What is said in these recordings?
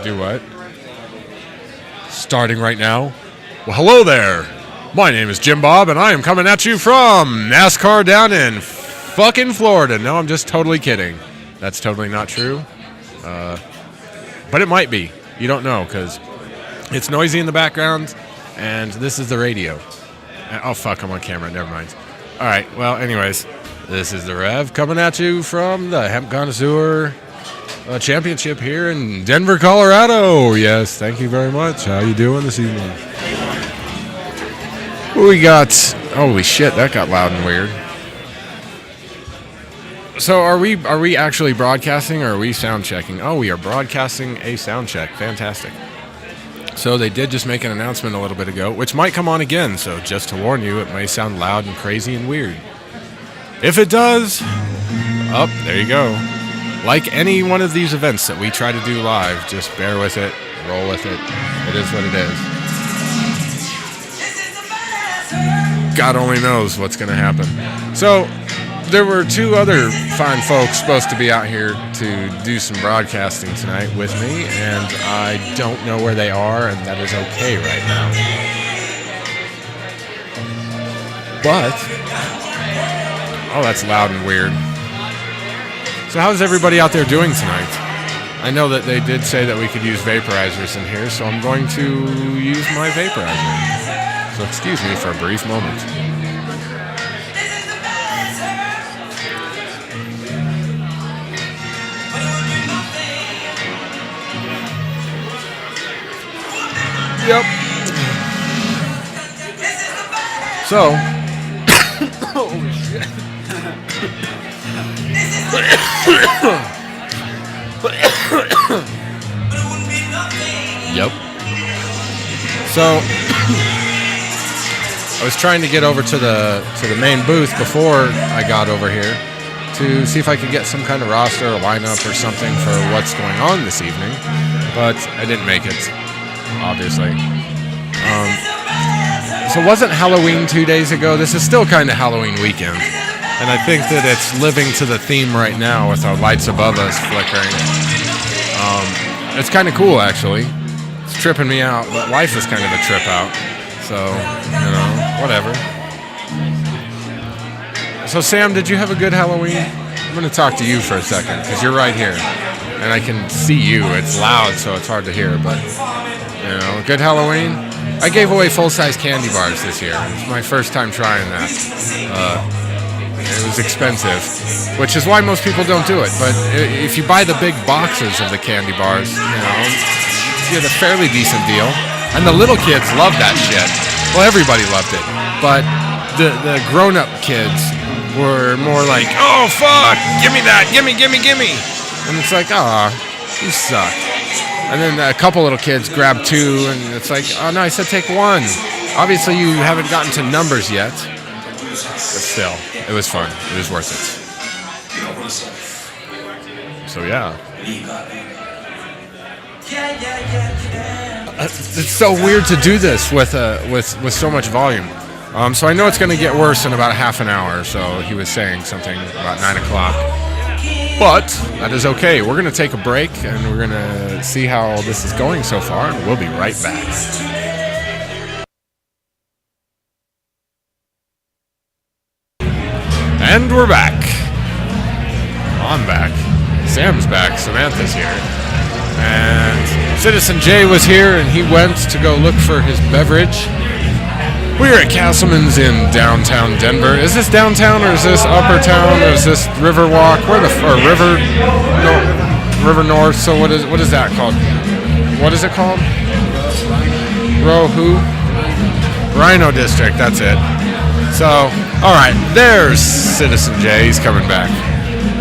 Do what? Starting right now? Well, hello there. My name is Jim Bob, and I am coming at you from NASCAR down in fucking Florida. No, I'm just totally kidding. That's totally not true. But it might be. You don't know, because it's noisy in the background, and this is the radio. Oh, fuck, I'm on camera. Never mind. All right, well, anyways, this is the Rev coming at you from the Hemp Connoisseur Championship here in Denver, Colorado. Yes, thank you very much. How you doing this evening? We got... Holy shit, that got loud and weird. So are we actually broadcasting, or are we sound checking? Oh, we are broadcasting a sound check. Fantastic. So they did just make an announcement a little bit ago, which might come on again. So just to warn you, it may sound loud and crazy and weird. If it does, there you go. Like any one of these events that we try to do live, just bear with it, roll with it. It is what it is. God only knows what's going to happen. So there were two other fine folks supposed to be out here to do some broadcasting tonight with me, and I don't know where they are, and that is okay right now. But, oh, that's loud and weird. So how's everybody out there doing tonight? I know that they did say that we could use vaporizers in here, so I'm going to use my vaporizer. So excuse me for a brief moment. Yep. So, holy shit. Yep. So, I was trying to get over to the main booth before I got over here to see if I could get some kind of roster or lineup or something for what's going on this evening, but I didn't make it, obviously. So it wasn't Halloween 2 days ago. This is still kind of Halloween weekend, and I think that it's living to the theme right now with our lights above us flickering. It's kind of cool, actually. It's tripping me out, but life is kind of a trip out. So, you know, whatever. So, Sam, did you have a good Halloween? I'm going to talk to you for a second, because you're right here. And I can see you. It's loud, so it's hard to hear. But, you know, good Halloween. I gave away full-size candy bars this year. It was my first time trying that. It was expensive, which is why most people don't do it. But if you buy the big boxes of the candy bars, you know, you get a fairly decent deal. And the little kids loved that shit. Well, everybody loved it. But the grown-up kids were more like, oh, fuck, give me that, gimme. And it's like, aw, you suck. And then a couple little kids grabbed two, and it's like, oh, no, I said take one. Obviously, you haven't gotten to numbers yet. But still, it was fun. It was worth it. So, yeah. It's so weird to do this with so much volume. So I know it's going to get worse in about half an hour. So he was saying something about 9 o'clock. But that is okay. We're going to take a break, and we're going to see how this is going so far, and we'll be right back. And we're back. I'm back. Sam's back. Samantha's here. And Citizen J was here, and he went to go look for his beverage. We're at Castleman's in downtown Denver. Is this downtown, or is this upper town, or is this Riverwalk? River North? So what is that called? What is it called? Rhino District. That's it. So, all right. There's Citizen J. He's coming back.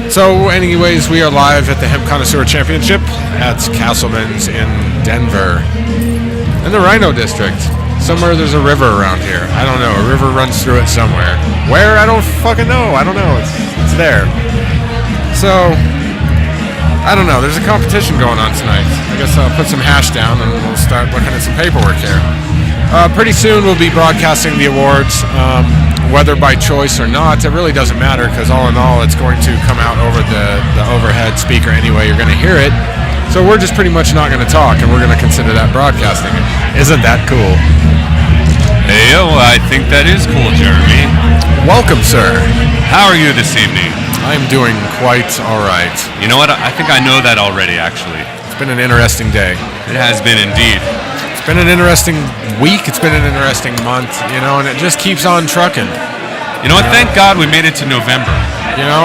So, anyways, we are live at the Hemp Connoisseur Championship at Castleman's in Denver. In the Rhino District. Somewhere there's a river around here. I don't know. A river runs through it somewhere. Where? I don't fucking know. I don't know. It's there. So, I don't know. There's a competition going on tonight. I guess I'll put some hash down and we'll start looking at some paperwork here. Pretty soon we'll be broadcasting the awards. Whether by choice or not, it really doesn't matter, because all in all, it's going to come out over the overhead speaker anyway. You're going to hear it. So we're just pretty much not going to talk, and we're going to consider that broadcasting. Isn't that cool? Heyo, I think that is cool, Jeremy. Welcome, sir. How are you this evening? I'm doing quite all right. You know what? I think I know that already, actually. It's been an interesting day. It has been indeed. It's been an interesting week. It's been an interesting month, you know, and it just keeps on trucking. You know what? Thank God we made it to November. You know,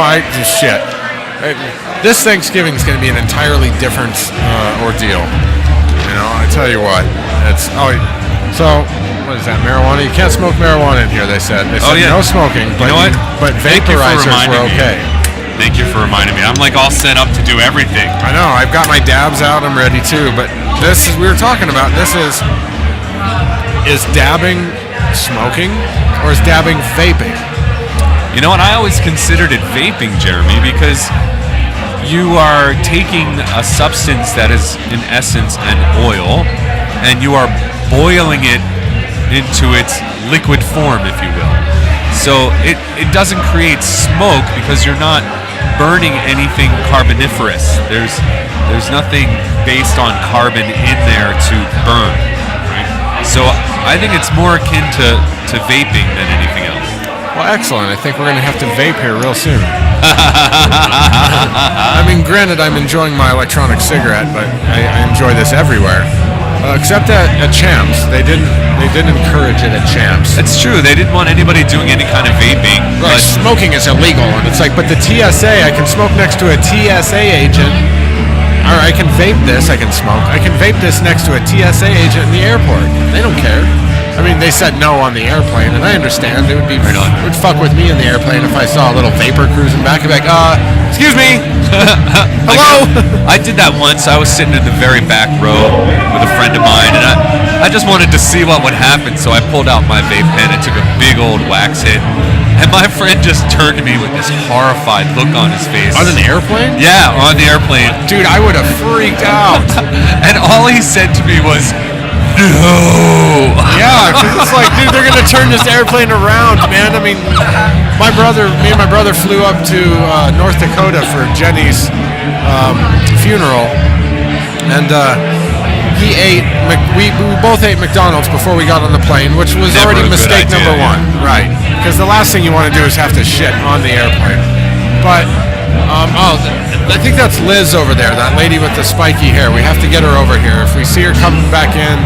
this Thanksgiving is going to be an entirely different ordeal. You know, I tell you what. So what is that, marijuana? You can't smoke marijuana in here, they said. They said no smoking. You know what? But vaporizers were okay. Thank you for reminding me. I'm like all set up to do everything. I know. I've got my dabs out. I'm ready too. But we were talking about, is dabbing smoking or is dabbing vaping? You know what? I always considered it vaping, Jeremy, because you are taking a substance that is, in essence, an oil, and you are boiling it into its liquid form, if you will. So it doesn't create smoke because you're not burning anything carboniferous. There's nothing based on carbon in there to burn. Right? So I think it's more akin to vaping than anything else. Well, excellent. I think we're going to have to vape here real soon. I mean, granted, I'm enjoying my electronic cigarette, but I enjoy this everywhere. Except at Champs. They didn't encourage it at Champs. It's true. They didn't want anybody doing any kind of vaping. Right. Smoking is illegal. And it's like, but the TSA, I can smoke next to a TSA agent. Or I can vape this. I can smoke. I can vape this next to a TSA agent in the airport. They don't care. I mean, they said no on the airplane, and I understand. It would fuck with me in the airplane if I saw a little vapor cruising back. I'd be like, excuse me. Hello. I did that once. I was sitting in the very back row with a friend of mine, and I just wanted to see what would happen, so I pulled out my vape pen and took a big old wax hit. And my friend just turned to me with this horrified look on his face. On an airplane? Yeah, on the airplane. Dude, I would have freaked out. And all he said to me was, no. Yeah, because it's like, dude, they're gonna turn this airplane around, man. I mean, me and my brother flew up to North Dakota for Jenny's funeral, and we both ate McDonald's before we got on the plane, which was Never already mistake number idea, one, right? Because the last thing you want to do is have to shit on the airplane. But I think that's Liz over there, that lady with the spiky hair. We have to get her over here. If we see her coming back in,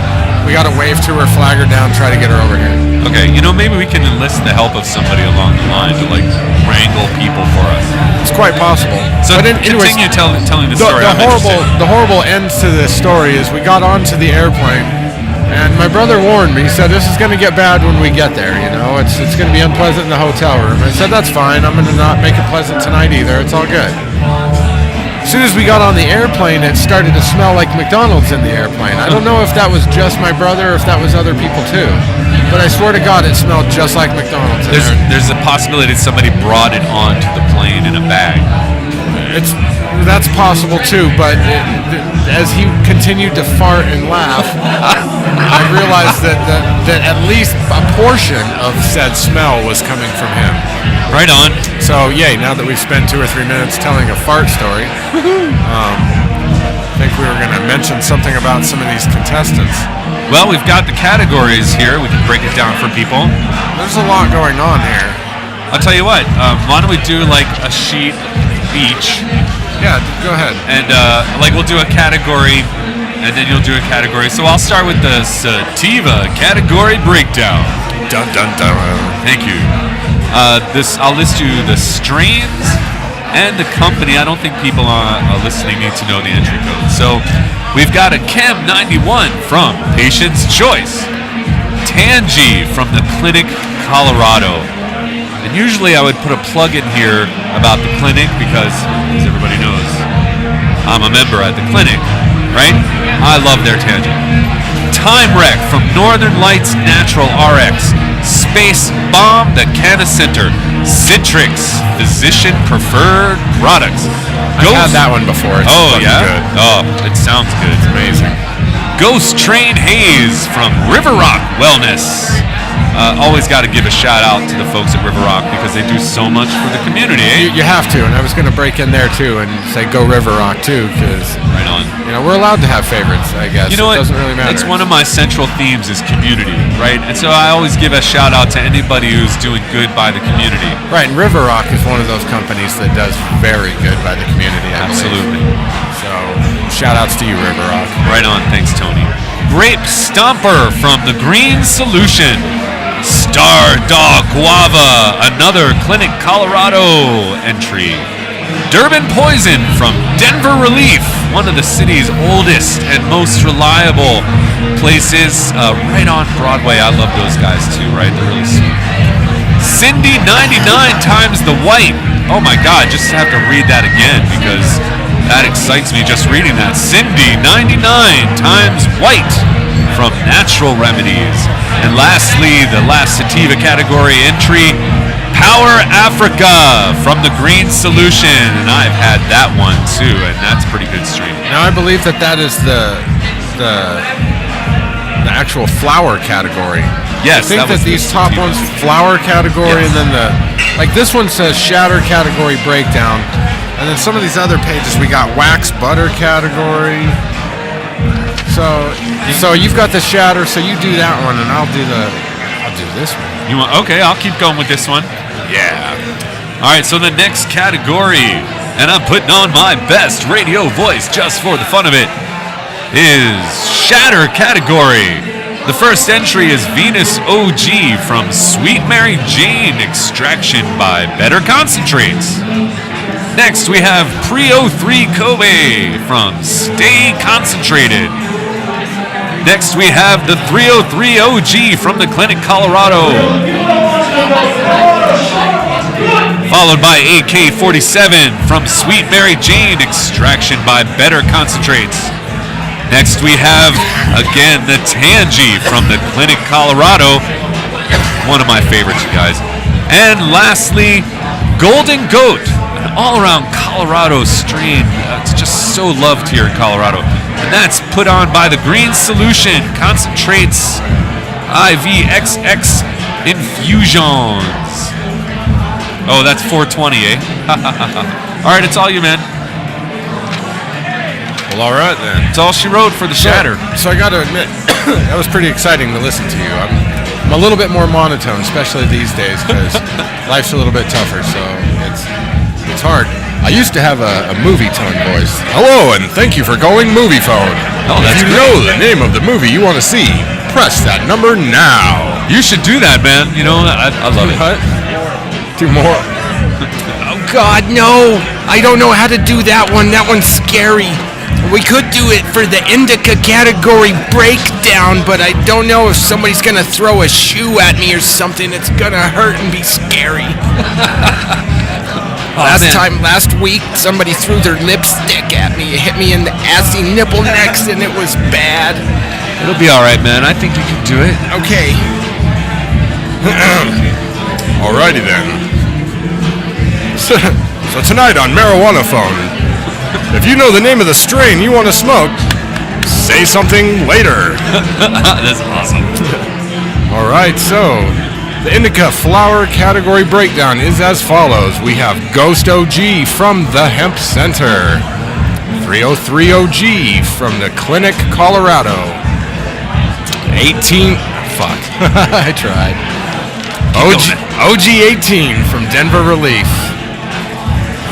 we got to wave to her, flag her down, try to get her over here. Okay, maybe we can enlist the help of somebody along the line to wrangle people for us. It's quite possible. So continue telling the story. The horrible end to this story is we got onto the airplane, and my brother warned me. He said, this is going to get bad when we get there. It's going to be unpleasant in the hotel room. I said, that's fine. I'm going to not make it pleasant tonight either. It's all good. As soon as we got on the airplane, it started to smell like McDonald's in the airplane. I don't know if that was just my brother or if that was other people too. But I swear to God, it smelled just like McDonald's in there. There's a possibility that somebody brought it onto the plane in a bag. That's possible too, but as he continued to fart and laugh, I realized that at least a portion of said smell was coming from him. Right on. So, yay, now that we've spent 2 or 3 minutes telling a fart story, I think we were going to mention something about some of these contestants. Well, we've got the categories here. We can break it down for people. There's a lot going on here. I'll tell you what, why don't we do a sheet each? Yeah, go ahead. And we'll do a category, and then you'll do a category. So I'll start with the sativa category breakdown. Dun dun dun. Thank you. I'll list you the strains and the company. I don't think people listening need to know the entry code. So we've got a Chem 91 from Patient's Choice, Tangy from the Clinic, Colorado. And usually I would put a plug in here about the clinic because, as everybody knows, I'm a member at the clinic, right? I love their Tangy. Time Wreck from Northern Lights Natural RX, Space Bomb, the Canna Center, Citrix, Physician Preferred Products. I've had that one before. It's good. Oh, it sounds good. It's amazing. Ghost Train Haze from River Rock Wellness. always got to give a shout out to the folks at River Rock because they do so much for the community. Eh? You have to, and I was going to break in there too and say go River Rock too, because Right on. we're allowed to have favorites, I guess. You know it what? doesn't really matter. It's one of my central themes is community, right? And so I always give a shout out to anybody who's doing good by the community. Right, and River Rock is one of those companies that does very good by the community. I Absolutely. believe. So shout outs to you, River Rock. Right on. Thanks, Tony. Grape Stomper from the Green Solution. Star Dog Guava, another Clinic Colorado entry. Durban Poison from Denver Relief, one of the city's oldest and most reliable places, right on Broadway. I love those guys too, right? They're really sweet. Cindy 99 times the white. Oh my God, just have to read that again because that excites me just reading that. Cindy 99 times white from Natural Remedies. And lastly, the last sativa category entry, Power Africa from the Green Solution, and I've had that one too, and that's a pretty good strain. Now I believe that is the actual flower category. Yes, I think that these top ones, flower category, Yes. and then this one says shatter category breakdown, and then some of these other pages we got wax butter category. So you've got the shatter, so you do that one, and I'll do this one. You want? Okay, I'll keep going with this one. Yeah. All right, so the next category, and I'm putting on my best radio voice just for the fun of it, is shatter category. The first entry is Venus OG from Sweet Mary Jane extraction by Better Concentrates. Next, we have Pre-03 Kobe from Stay Concentrated. Next, we have the 303 OG from the Clinic Colorado. Followed by AK-47 from Sweet Mary Jane extraction by Better Concentrates. Next, we have, again, the Tangy from the Clinic Colorado. One of my favorites, you guys. And lastly, Golden Goat, an all-around Colorado strain. It's just so loved here in Colorado. And that's put on by the Green Solution Concentrates IVXX Infusions. Oh, that's 420, eh? All right, it's all you, man. Well, all right then. It's all she wrote for the shatter. So I got to admit, that was pretty exciting to listen to you. I'm a little bit more monotone, especially these days, because life's a little bit tougher, so it's hard. I used to have a movie tone voice. Hello, and thank you for going movie phone. Oh, that's if you great. know the name of the movie you want to see, press that number now. You should do that, man. You know, I love it. What? Two more. Oh, God, no. I don't know how to do that one. That one's scary. We could do it for the indica category breakdown, but I don't know if somebody's going to throw a shoe at me or something. It's going to hurt and be scary. Last week, somebody threw their lipstick at me. It hit me in the assy nipple next, and it was bad. It'll be all right, man. I think you can do it. Okay. Alrighty then. So tonight on Marijuana Phone, if you know the name of the strain you want to smoke, say something later. That's awesome. Alright, so the indica flower category breakdown is as follows. We have Ghost OG from the Hemp Center, 303 OG from the Clinic Colorado, I tried. OG 18 from Denver Relief,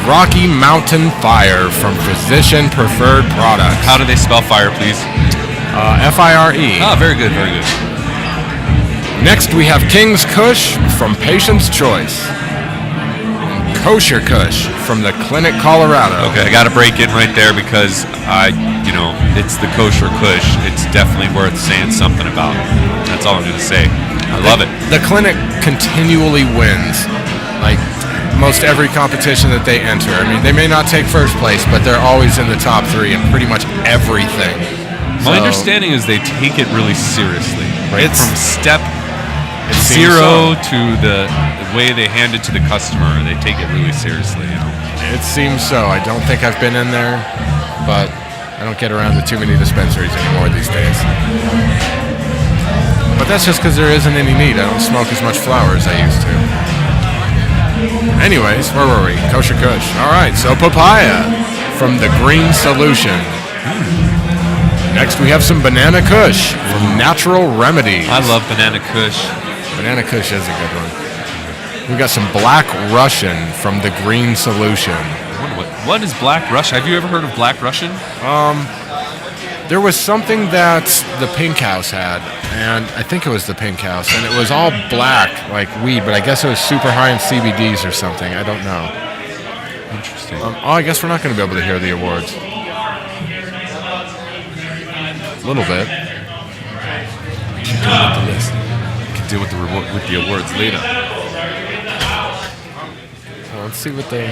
Rocky Mountain Fire from Physician Preferred Products. How do they spell fire, please? FIRE. Ah, very good, very good. Next, we have King's Kush from Patient's Choice. And Kosher Kush from the Clinic Colorado. Okay, I got to break in right there because it's the kosher kush. It's definitely worth saying something about. That's all I'm going to say. I love it. The Clinic continually wins, like most every competition that they enter. I mean, they may not take first place, but they're always in the top 3 in pretty much everything. My understanding is they take it really seriously. Right? It's- From step It seems zero so. to the way they hand it to the customer, they take it really seriously. It seems so. I don't think I've been in there, but I don't get around to too many dispensaries anymore these days. But that's just because there isn't any need. I don't smoke as much flower as I used to. Anyways, where were we? Kosher Kush. All right, so papaya from the Green Solution. Next, we have some Banana Kush from Natural Remedies. I love Banana Kush. Banana Kush is a good one. We've got some Black Russian from the Green Solution. What is Black Russian? Have you ever heard of Black Russian? There was something that the Pink House had, and I think it was the Pink House, and it was all black, like weed, but I guess it was super high in CBDs or something. I don't know. Interesting. I guess we're not going to be able to hear the awards. A little bit. We can deal with the list. We can deal with the awards later. Let's see what they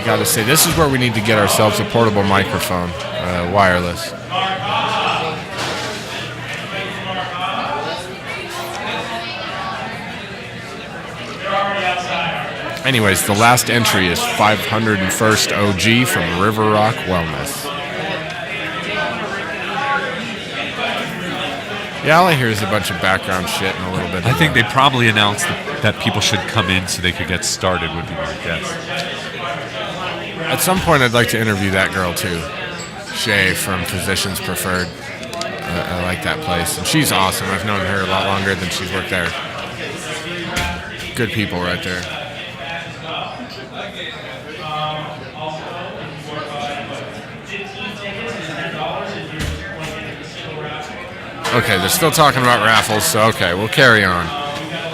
got to say. This is where we need to get ourselves a portable microphone, wireless. Anyways, the last entry is 501st OG from River Rock Wellness. Yeah, all I hear is a bunch of background shit and a little bit. I think they probably announced that people should come in so they could get started, would be my guess. At some point, I'd like to interview that girl too, Shay from Physicians Preferred. I like that place, and she's awesome. I've known her a lot longer than she's worked there. Good people right there. Okay, they're still talking about raffles, so okay, we'll carry on.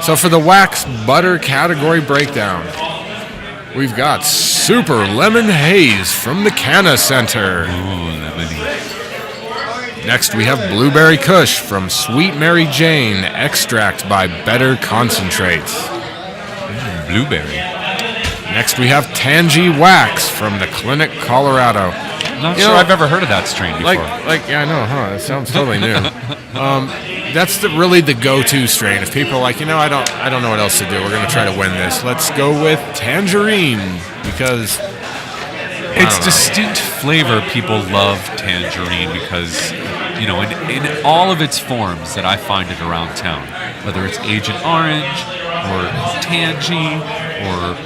So for the wax butter category breakdown, we've got Super Lemon Haze from the Canna Center. Ooh, lemony. Next, we have Blueberry Kush from Sweet Mary Jane, extract by Better Concentrates. Blueberry. Next, we have Tangy Wax from the Clinic, Colorado. Not sure I've ever heard of that strain before. Yeah, I know, huh? It sounds totally new. That's really the go-to strain. If people are like, I don't know what else to do. We're gonna try to win this. Let's go with Tangerine because it's distinct flavor. People love tangerine because, in all of its forms that I find it around town, whether it's Agent Orange or Tangy or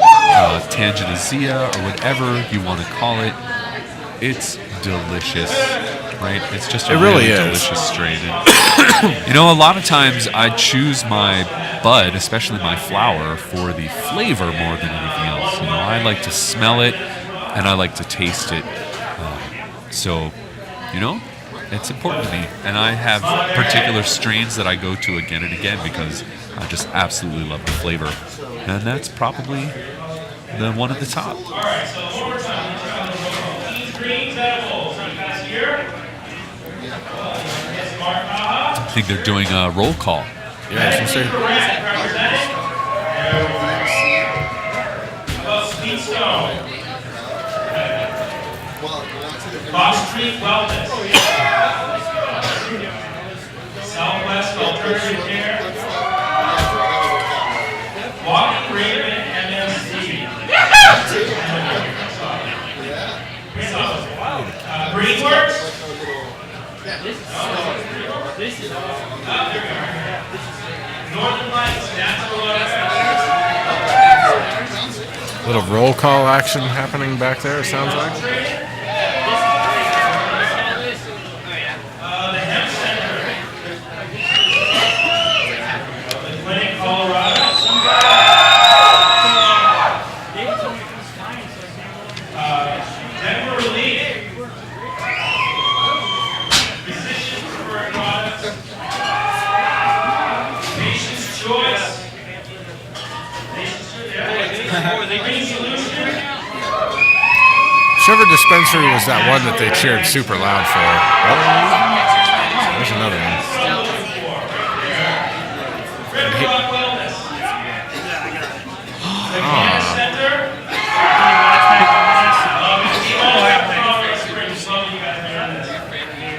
Tangenazia or whatever you want to call it, it's delicious, right? It's just a really delicious strain. And, a lot of times I choose my bud, especially my flower, for the flavor more than anything else. I like to smell it and I like to taste it. So, it's important to me. And I have particular strains that I go to again and again because I just absolutely love the flavor. And that's probably the one at the top. I think they're doing a roll call. Yeah, I see. Fox Street Wellness. Southwest Alternative Care. Walking Raven MMC. Greenworks. Northern Lights Natural Little roll call action happening back there, it sounds like. The Hemp Center. The Clinic, Colorado. Denver Relief. Physicians Preferred Products. Patient's Choice. Green Solution. Whichever dispensary was that one that they cheered super loud for. Oh, there's another one. River Rock Wellness. The Canna Center.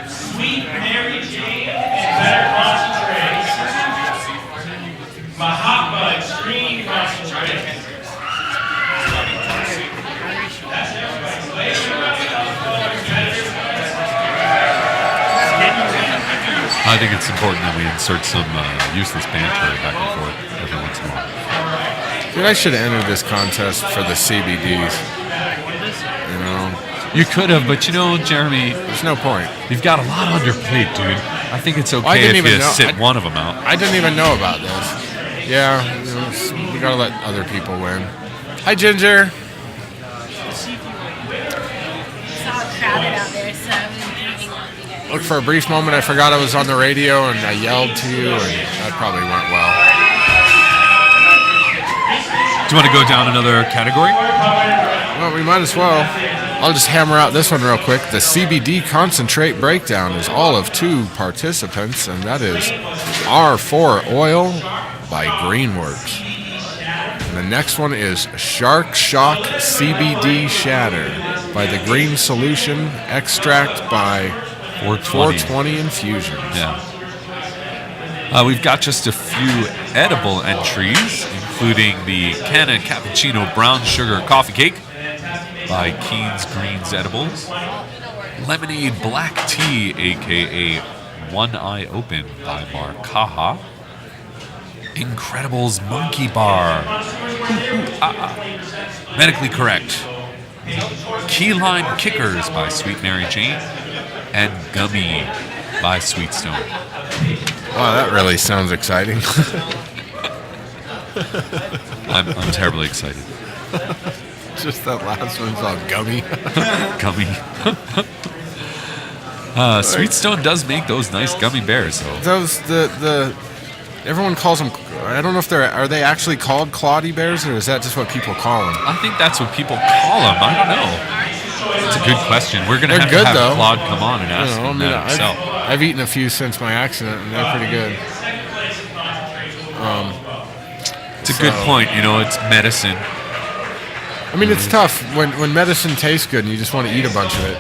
Sweet Mary Jane and Better Concentrates. Mahatma Extreme Concentrates. That's everybody's flavor. I think it's important that we insert some useless banter back and forth every once in a while. Dude, I should have entered this contest for the CBDs. You know, You could have, but Jeremy, there's no point. you've got a lot on your plate, dude. I think it's I okay didn't if even you know- sit one of them out. I didn't even know about this. Yeah, we gotta let other people win. Hi, Ginger. It's all crowded out there, so I was meeting with you guys. Look, for a brief moment, I forgot I was on the radio and I yelled to you, and that probably went well. Do you want to go down another category? Well, we might as well. I'll just hammer out this one real quick. The CBD concentrate breakdown is all of 2 participants, and that is R4 Oil by Greenworks. And the next one is Shark Shock CBD Shatter by the Green Solution Extract by 420 Infusions. Yeah. We've got just a few edible entries, including the Canna Cappuccino Brown Sugar Coffee Cake by Keen's Greens Edibles, Lemonade Black Tea, a.k.a. One Eye Open by Markaha, Incredibles Monkey Bar, Medically Correct, Key Lime Kickers by Sweet Mary Jane, and Gummy by Sweet Stone. Wow, that really sounds exciting. I'm terribly excited. Just that last one's all gummy. Gummy. Sweet Stone does make those nice gummy bears, though. Those the everyone calls them. I don't know if are they actually called Claudie bears, or is that just what people call them? I think that's what people call them. I don't know. It's a good question. We're gonna They're have good, to have though. Claude come on and ask him that himself. I've eaten a few since my accident, and they're pretty good. It's a good point. It's medicine. I mean, it's tough when medicine tastes good and you just want to eat a bunch of it.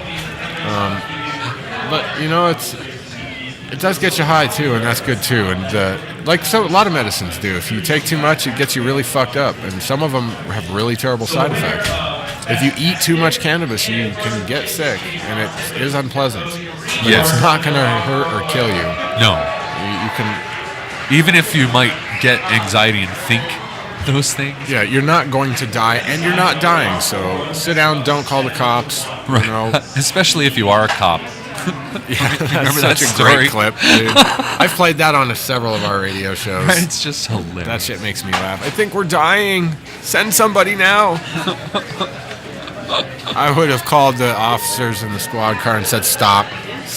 But it does get you high too, and that's good too. And a lot of medicines do. If you take too much, it gets you really fucked up, and some of them have really terrible side effects. If you eat too much cannabis, you can get sick, and it is unpleasant. But Yes. it's not going to hurt or kill you. No. You can. Even if you might get anxiety and think those things. Yeah, you're not going to die, and you're not dying. So sit down. Don't call the cops. Right. You know. Especially if you are a cop. Yeah, Remember that's that such a story? great clip, dude. I've played that on several of our radio shows. It's just hilarious. That shit makes me laugh. I think we're dying. Send somebody now. I would have called the officers in the squad car and said, stop. This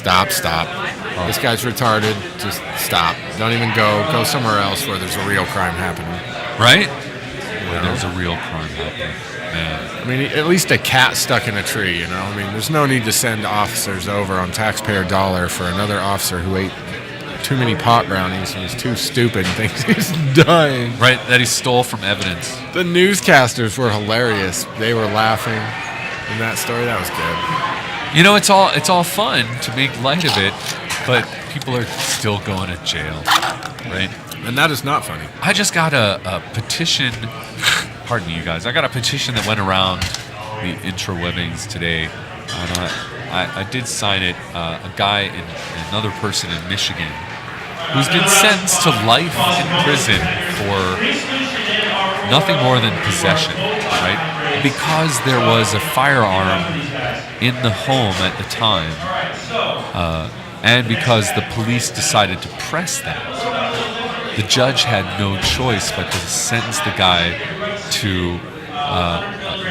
guy's retarded. Just stop. Don't even go. Go somewhere else where there's a real crime happening. Right? Where there's a real crime happening. Man. I mean, at least a cat stuck in a tree, you know? I mean, there's no need to send officers over on taxpayer dollar for another officer who ate too many pot brownies and was too stupid and thinks he's dying. Right, that he stole from evidence. The newscasters were hilarious. They were laughing in that story. That was good. It's all fun to make light of it, but people are still going to jail, right? And that is not funny. I just got a petition. Pardon me, you guys. I got a petition that went around the intrawebbings today. And I did sign it. A guy and another person in Michigan who's been sentenced to life in prison for nothing more than possession, right? Because there was a firearm in the home at the time, and because the police decided to press that. The judge had no choice but to sentence the guy to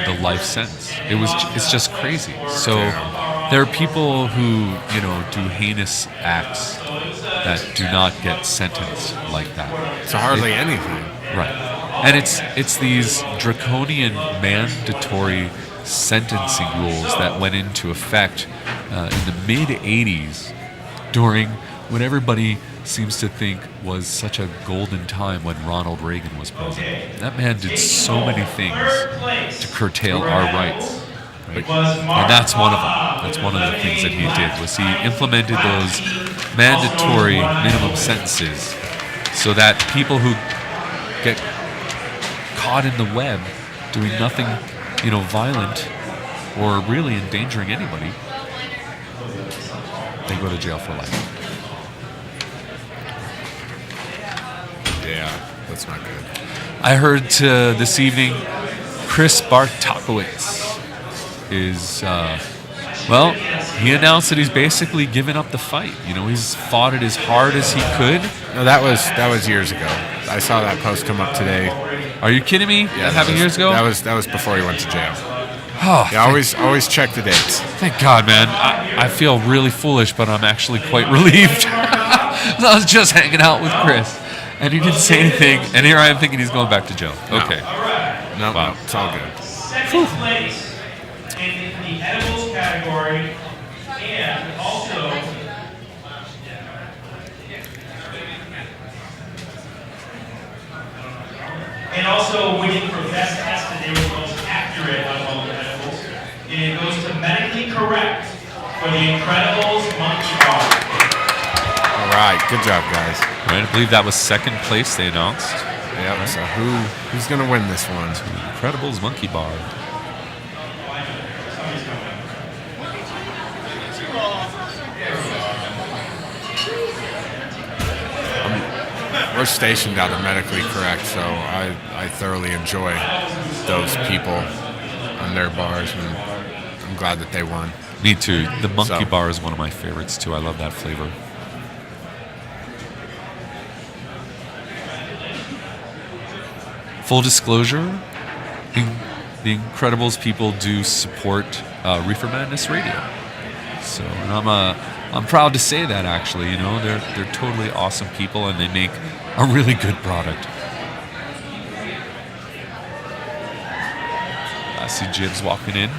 the life sentence. It's just crazy. So there are people who do heinous acts that do not get sentenced like that. It's hardly anything. Right. And it's these draconian mandatory sentencing rules that went into effect in the mid 80s during what everybody seems to think was such a golden time when Ronald Reagan was president. That man did so many things to curtail our rights. Right? And that's one of them. That's one of the things that he did, was he implemented those mandatory minimum sentences so that people who get caught in the web doing nothing, violent or really endangering anybody, they go to jail for life. Yeah, that's not good. I heard this evening Chris Bartakowitz is, he announced that he's basically given up the fight. He's fought it as hard as he could. No, that was years ago. I saw that post come up today. Are you kidding me? Yeah, That happened years ago? That was before he went to jail. Oh, Yeah, always check the dates. thank God, man. I feel really foolish, but I'm actually quite relieved. I was just hanging out with Chris, and he didn't say anything, and here I am thinking he's going back to jail. No. Okay. No, Wow. it's all good. Second place in the edibles category, and also winning for best tested, they were the most accurate of all the edibles. And it goes to medically correct for the Incredibles Monkey Bar. All right, good job, guys. Right, I believe that was second place they announced. Yep. Right. So who's gonna win this one? Incredibles Monkey Bar. We're stationed out of Medically Correct, so I thoroughly enjoy those people on their bars, and I'm glad that they won. Me too. The Monkey So- Bar is one of my favorites too. I love that flavor. Full disclosure, the Incredibles people do support Reefer Madness Radio. So, and I'm proud to say that actually. They're totally awesome people, and they make a really good product. I see Jibs walking in.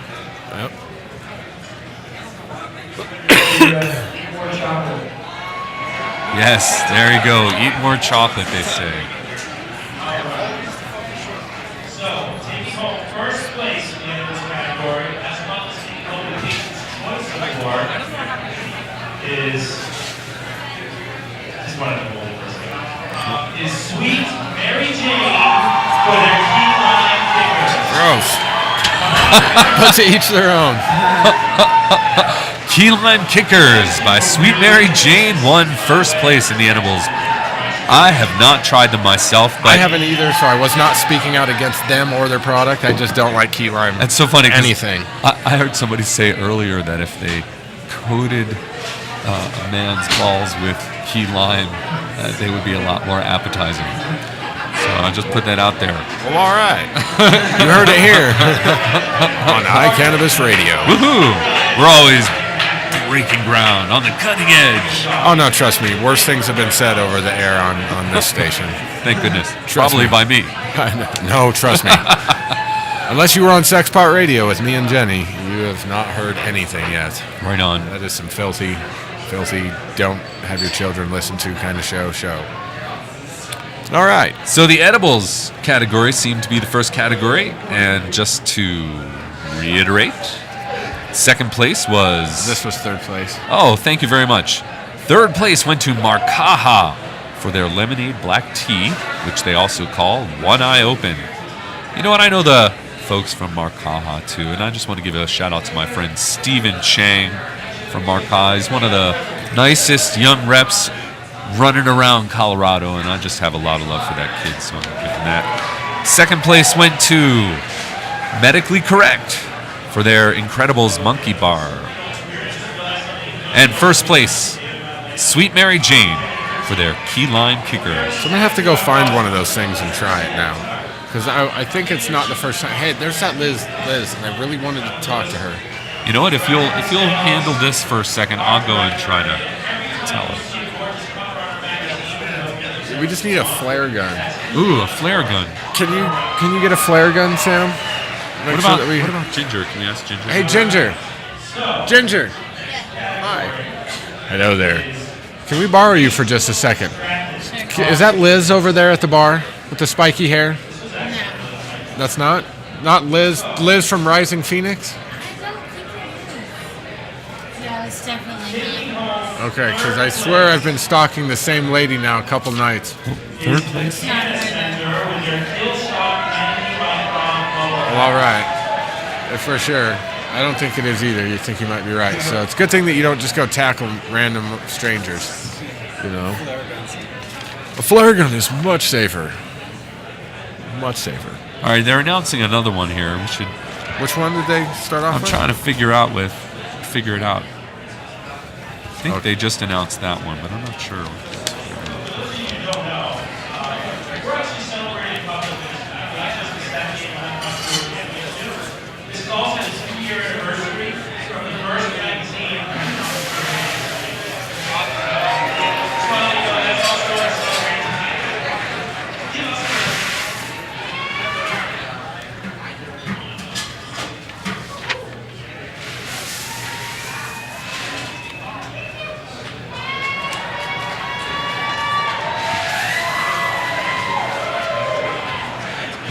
Yep. Yes, there you go. Eat more chocolate, they say. So, taking home first place in the edibles category, as well as the Publications Choice Award, is one of the old is Sweet Mary Jane for their key lime kickers. Gross. But to each their own. Key Lime Kickers by Sweet Mary Jane won first place in the edibles. I have not tried them myself, but I haven't either, so I was not speaking out against them or their product. I just don't like key lime. it's so funny. 'Cause Anything. I heard somebody say earlier that if they coated a man's balls with key lime, they would be a lot more appetizing. So I just put that out there. Well, all right. You heard it here on iCannabis Radio. Woohoo! We're always breaking ground on the cutting edge. Oh, no, trust me. Worse things have been said over the air on this station. Thank goodness. Trust Probably me. by me. No, trust me. Unless you were on Sexpot Radio with me and Jenny, you have not heard anything yet. Right on. That is some filthy, don't have your children listen to kind of show. All right. So the edibles category seemed to be the first category, and just to reiterate, second place was... This was third place. Oh, thank you very much. Third place went to Marcaja for their lemonade black tea, which they also call One Eye Open. You know what? I know the folks from Marcaja too, and I just want to give a shout out to my friend Steven Chang from Marcaja. He's one of the nicest young reps running around Colorado, and I just have a lot of love for that kid, so I'm giving that. Second place went to Medically Correct for their Incredibles Monkey Bar. And first place, Sweet Mary Jane for their Key Lime Kickers. So I'm going to have to go find one of those things and try it now. Because I think it's not the first time. Hey, there's that Liz, and I really wanted to talk to her. You know what? If you'll handle this for a second, I'll go and try to tell her. We just need a flare gun. Ooh, a flare gun. Can you get a flare gun, Sam? Make What sure about, that what about Ginger? Can we ask Ginger? Hey, Ginger. Ginger. Hi. Hello there. Can we borrow you for just a second? Is that Liz over there at the bar with the spiky hair? No. That's not Liz. Liz from Rising Phoenix. No, it's definitely not. Okay, because I swear I've been stalking the same lady now a couple nights. Third place? It's not her, Well, all right. For sure. I don't think it is either. You think you might be right. So it's a good thing that you don't just go tackle random strangers. You know. A flare gun is much safer. Much safer. All right, they're announcing another one here. We should. Which one did they start off I'm with? trying to figure it out. I think they just announced that one, but I'm not sure. We're actually celebrating about not just the 70th championship. This is also the 2-year anniversary from the first magazine. That's also our celebration.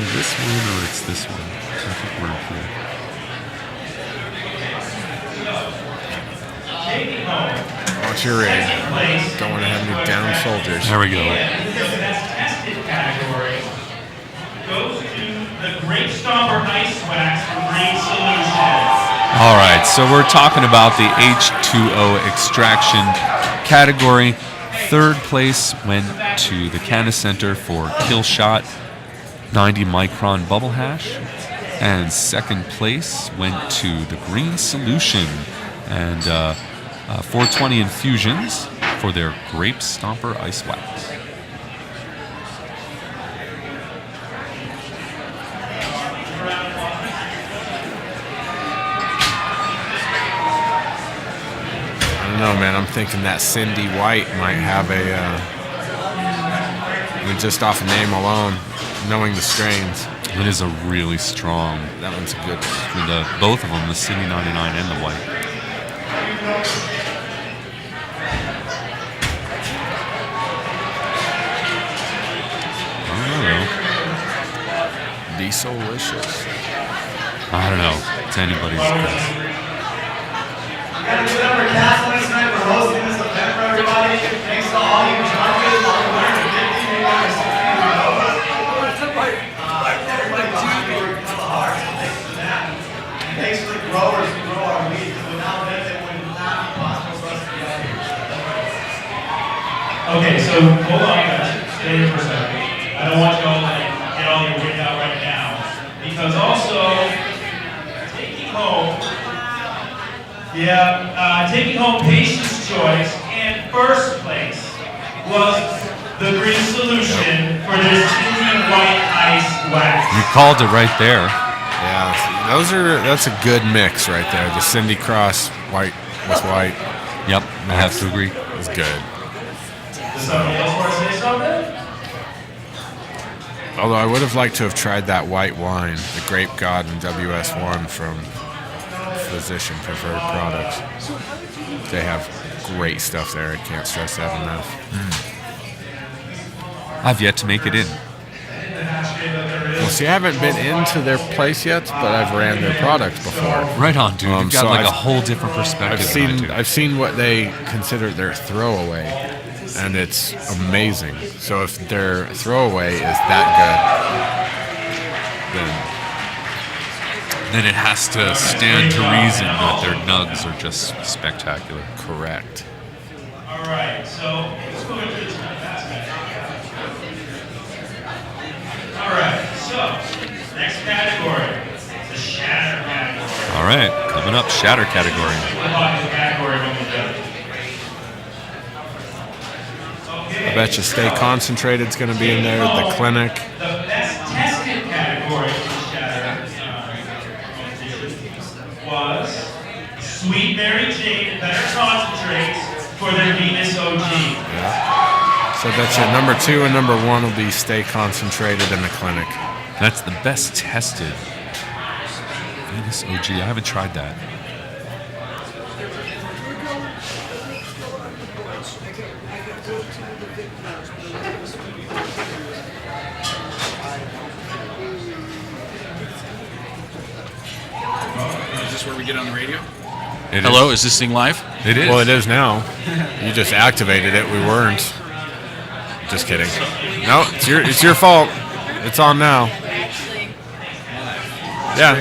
Is this one or it's this one? I think we're here. Watch your rig. Don't want to have any down soldiers. There we go. The best tested category goes to the Grape Stomper Ice Wax from Green Solutions. All right, so we're talking about the H2O extraction category. Third place went to the Canna Center for Kill Shot 90 micron bubble hash, and second place went to the Green Solution and 420 Infusions for their Grape Stomper Ice Wax. I don't know, man. I'm thinking that Cindy White might have just off a name alone, knowing the strains. It is a really strong. That one's a good one. With both of them, the City 99 and the White. I don't know. Dieselicious. I don't know. It's anybody's guess. Gotta give it up for Kathleen tonight for hosting this event for everybody. Thanks to all you judges, all the winners of 15, maybe under 16 Thanks to the growers who grow our weed. Without them, it would not be possible for us to get out here. Okay, so hold on, guys. Stay here for a second. I don't want y'all to get all your wind out right now, because also taking home Patient's Choice and first place was the Green Solution for this Cindy White Ice Wax. You called it right there. Yeah, that's a good mix right there. The Cindy Cross white with white. Yep, I have to agree. Is good. Does somebody else want to say something? Although I would have liked to have tried that white wine, the Grape God and WS1 from Physician Preferred Products. They have great stuff there. I can't stress that enough. I've yet to make it in. Well, see, I haven't been into their place yet, but I've ran their products before. Right on, dude. You've got so like I've- a whole different perspective. than I do. I've seen what they consider their throwaway, and it's amazing. So if their throwaway is that good, Then it has to stand to reason that their nugs are just spectacular. then correct. All right, so let's go into this kind of fast. All right, so next category, the shatter category. All right, coming up, shatter category. We'll talk this category when we do. I bet you Stay Concentrated's going to be in there. The Clinic. The best tested category for the shatter was Sweet Mary Jane and Better Concentrates for their Venus OG. So I bet you number 2 and number 1 will be Stay Concentrated in the Clinic. That's the best tested. Venus OG. I haven't tried that. Is this where we get on the radio? It Hello, is this thing live? It is. Well, it is now. You just activated it. We weren't. Just kidding. No, it's your fault. It's on now. Yeah.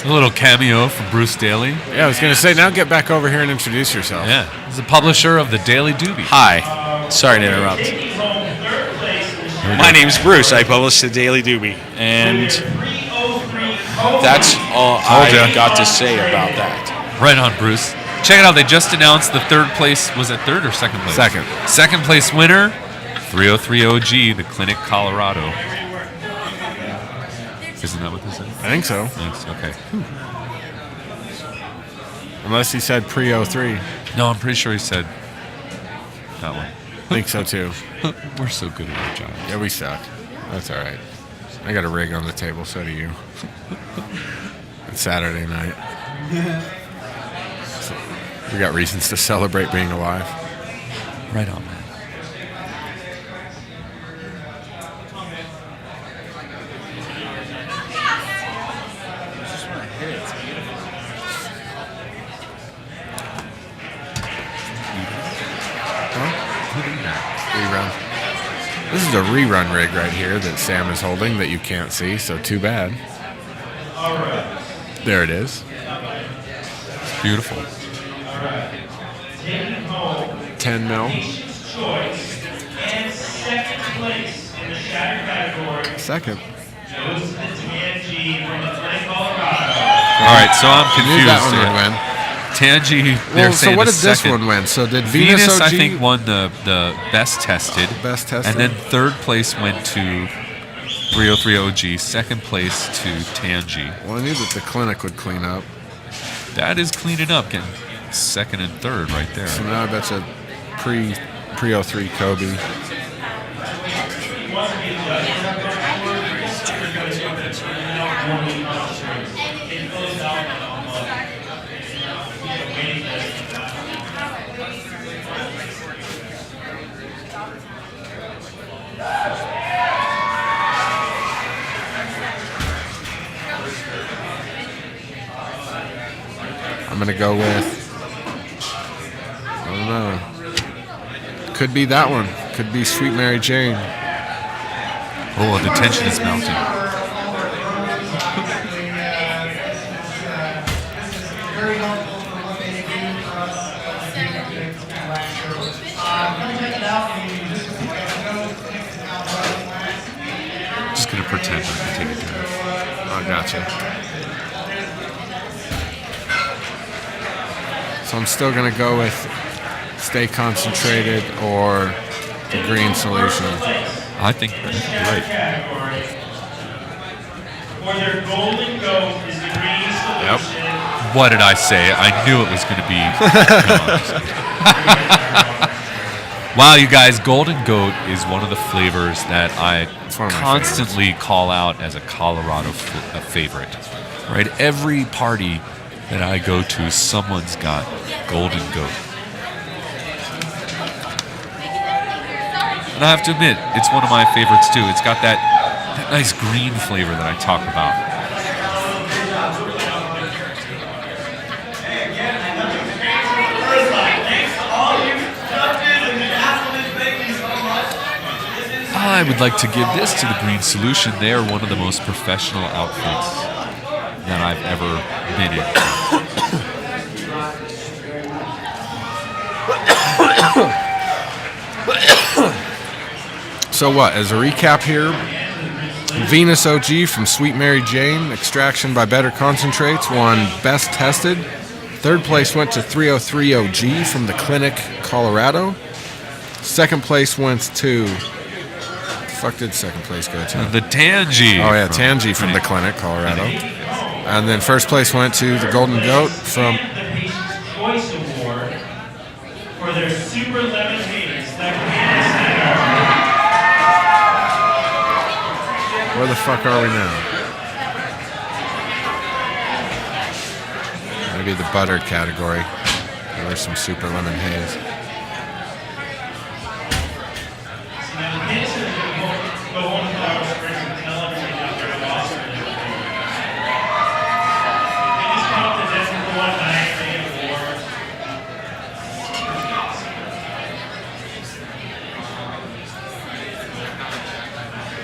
A little cameo from Bruce Daly. Yeah, I was going to say, now get back over here and introduce yourself. Yeah. He's the publisher of the Daily Doobie. Hi. Sorry to interrupt. Taking home third My name's Bruce. I publish the Daily Doobie, and that's all I got to say about that. Right on, Bruce. Check it out. They just announced the third place. Was it third or second place? Second. Second place winner, 303 OG, the Clinic, Colorado. Isn't that what this is? I think so. Yes, okay. Unless he said pre-03. No, I'm pretty sure he said that one. I think so too. We're so good at our job. Yeah, we suck. That's all right. I got a rig on the table, so do you. It's Saturday night. So we got reasons to celebrate being alive. Right on, man. Rerun. This is a rerun rig right here that Sam is holding that you can't see, so too bad. There it is. It's beautiful. 10 mil. And second place in the shatter category Second. goes to the TNG from the Clinic, Colorado. All right, so I'm I confused. knew that one would win. Tangi, they're Well, saying so what the did this second. one win? So did Venus OG? I think, won the best tested. Best tested. And then third place went to 303 OG. Second place to Tangi. Well, I knew that the Clinic would clean up. That is cleaning up, getting second and third right there. So now I bet you pre-03 Kobe. I'm going to go with, I don't know. Could be that one. Could be Sweet Mary Jane. Oh, the tension is mounting. Just going to pretend I can take a drink. Oh, gotcha. So I'm still going to go with Stay Concentrated or the Green Solution. I think you're right. For their golden goat is the green solution. What did I say? I knew it was going to be. Wow, you guys, Golden Goat is one of the flavors that I one of my constantly call out as a Colorado favorite. Right? Every party that I go to, someone's got Golden Goat. And I have to admit, it's one of my favorites too. It's got that nice green flavor that I talk about. I would like to give this to the Green Solution. They are one of the most professional outfits that I've ever been in. So what, as a recap here, Venus OG from Sweet Mary Jane, Extraction by Better Concentrates, won Best Tested. Third place went to 303 OG from the Clinic, Colorado. Second place went to... fuck did second place go to? The Tangi. Oh yeah, Tangi from the Clinic, Colorado. And then first place went to the Golden Goat from... The Patient's Choice Award for their Super Lemon Haze, the Candy Center. Where the fuck are we now? Maybe the butter category. There's some Super Lemon Haze.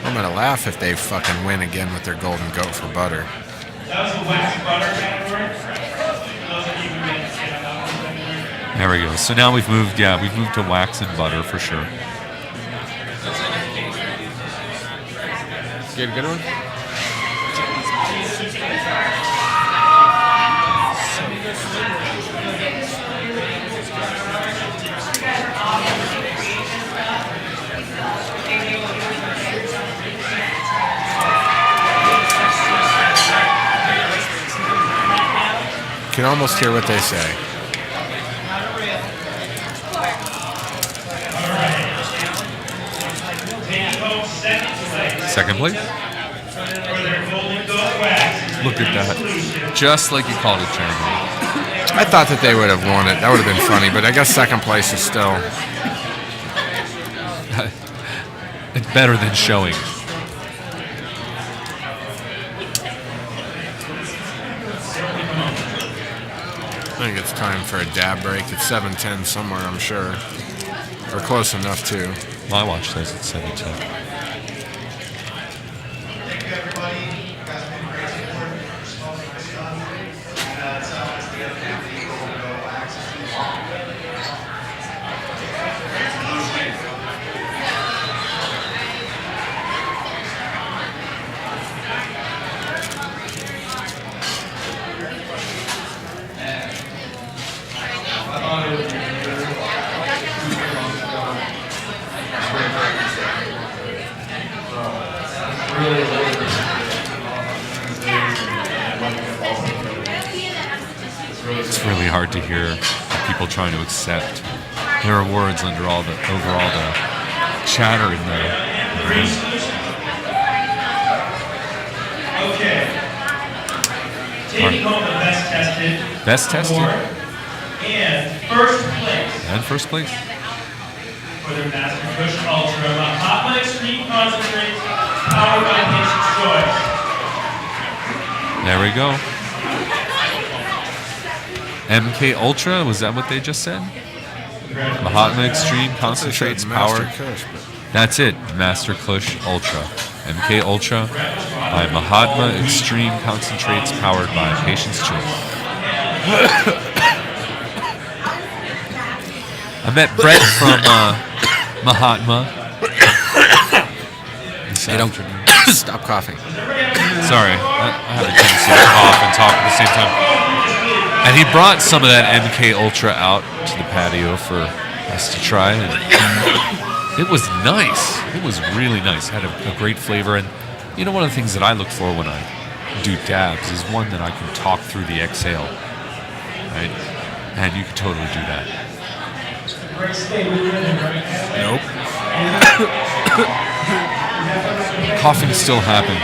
I'm gonna laugh if they fucking win again with their Golden Goat for butter. That was the wax butter category. Those of you who didn't stand up. There we go. So now we've moved to wax and butter for sure. Get a good one? You can almost hear what they say. Second place. Look at that. Just like you called it, Jeremy. I thought that they would have won it. That would have been funny, but I guess second place is still... It's better than showing. I think it's time for a dab break. It's 7:10 somewhere, I'm sure. Or close enough, too. My watch says it's 7:10. Thank you, everybody. You guys have been great support. All the good stuff. And it's the other half of the Eagle will go access to It's really hard to hear people trying to accept their awards over all the chatter in the room. Okay. Taking home the best tested. Best tested. award And first place And first place. for their Master Kush Ultra Mahatma Extreme Concentrate powered by Patient's Choice. There we go. MK Ultra, was that what they just said? Mahatma Extreme Concentrates Master powered. Kush, but That's it, Master Kush Ultra. MK Ultra by Mahatma Extreme Concentrates powered by Patient's Choice. I met Brett from Mahatma. Hey, don't stop coughing. Sorry, I have a tendency to cough and talk at the same time. And he brought some of that MK Ultra out to the patio for us to try, and it was nice. It was really nice. Had a great flavor, and you know, one of the things that I look for when I do dabs is one that I can talk through the exhale, right? And you can totally do that. Nope. Coughing still happens,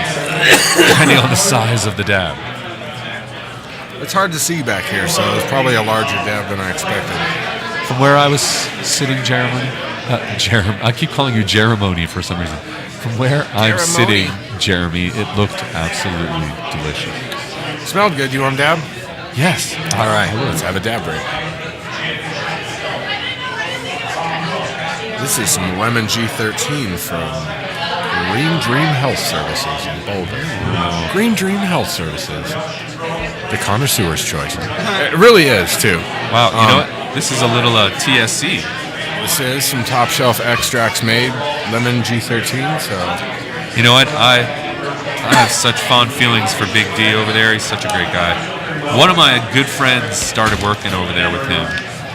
depending on the size of the dab. It's hard to see back here, so it's probably a larger dab than I expected. From where I was sitting, Jeremy, I keep calling you Jeremony for some reason. From where I'm sitting, Jeremy, it looked absolutely delicious. Smelled good. You want a dab? Yes. All right, let's have a dab break. This is some lemon G13 from Green Dream Health Services in Boulder. Green Dream Health Services. The connoisseur's choice. It really is, too. Wow, you know what? This is a little TSC. This is some top shelf extracts made, lemon G13, so... You know what? I have such fond feelings for Big D over there. He's such a great guy. One of my good friends started working over there with him,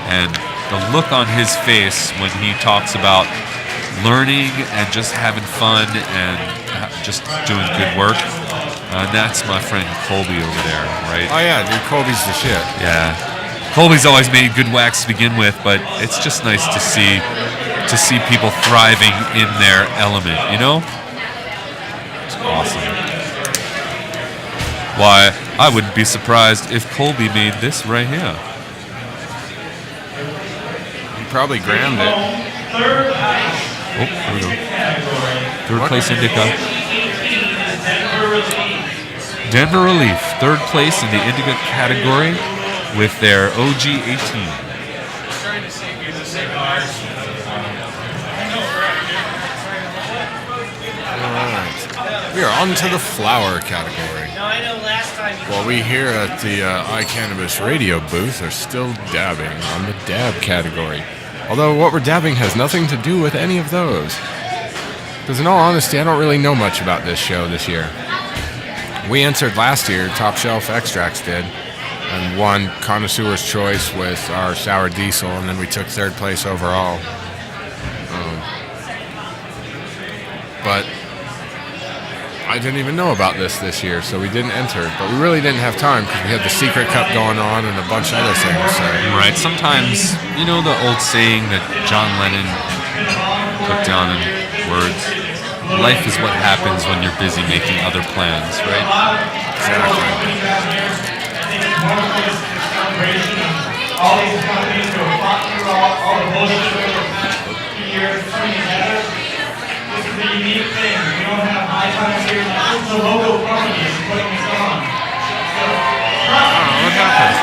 and the look on his face when he talks about learning and just having fun and just doing good work, that's my friend Colby over there, right? Oh yeah, dude, Colby's the shit. Yeah. Colby's always made good wax to begin with, but it's just nice to see people thriving in their element, you know? It's awesome. Why, I wouldn't be surprised if Colby made this right here. He probably grammed it. Third place Oh, there we go. category. Third place Indica. Denver Relief. Denver Relief, third place in the Indica category with their OG18. Alright. We are on to the flower category. No, I know last time you Well, we here at the iCannabis radio booth are still dabbing on the dab category. Although what we're dabbing has nothing to do with any of those. Because in all honesty, I don't really know much about this show this year. We entered last year, Top Shelf Extracts did, and won Connoisseur's Choice with our Sour Diesel, and then we took third place overall. But I didn't even know about this year, so we didn't enter. But we really didn't have time because we had the Secret Cup going on and a bunch of other things. So. Right. Sometimes, you know the old saying that John Lennon put down in words, life is what happens when you're busy making other plans, right? Exactly. All these companies who have fought through all the bullshit over the 2 years coming together. This is a unique thing. We don't have high times here. This is a local company is putting this on. So, What happened?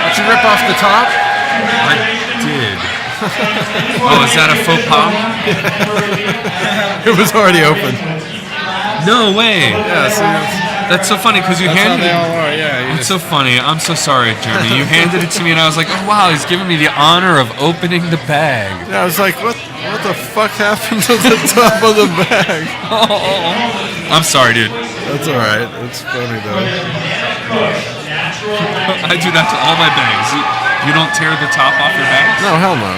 Did you rip off the top? I did. Oh, is that a faux pas? It was already open. No way. Yeah, see, That's so funny because you that's how handed they it. all are. Yeah. It's so funny. I'm so sorry, Jeremy. You handed it to me, and I was like, "Oh wow, he's giving me the honor of opening the bag." Yeah, I was like, what the fuck happened to the top of the bag? I'm sorry, dude. That's all right. It's funny though. I do that to all my bags. You don't tear the top off your bags? No, hell no.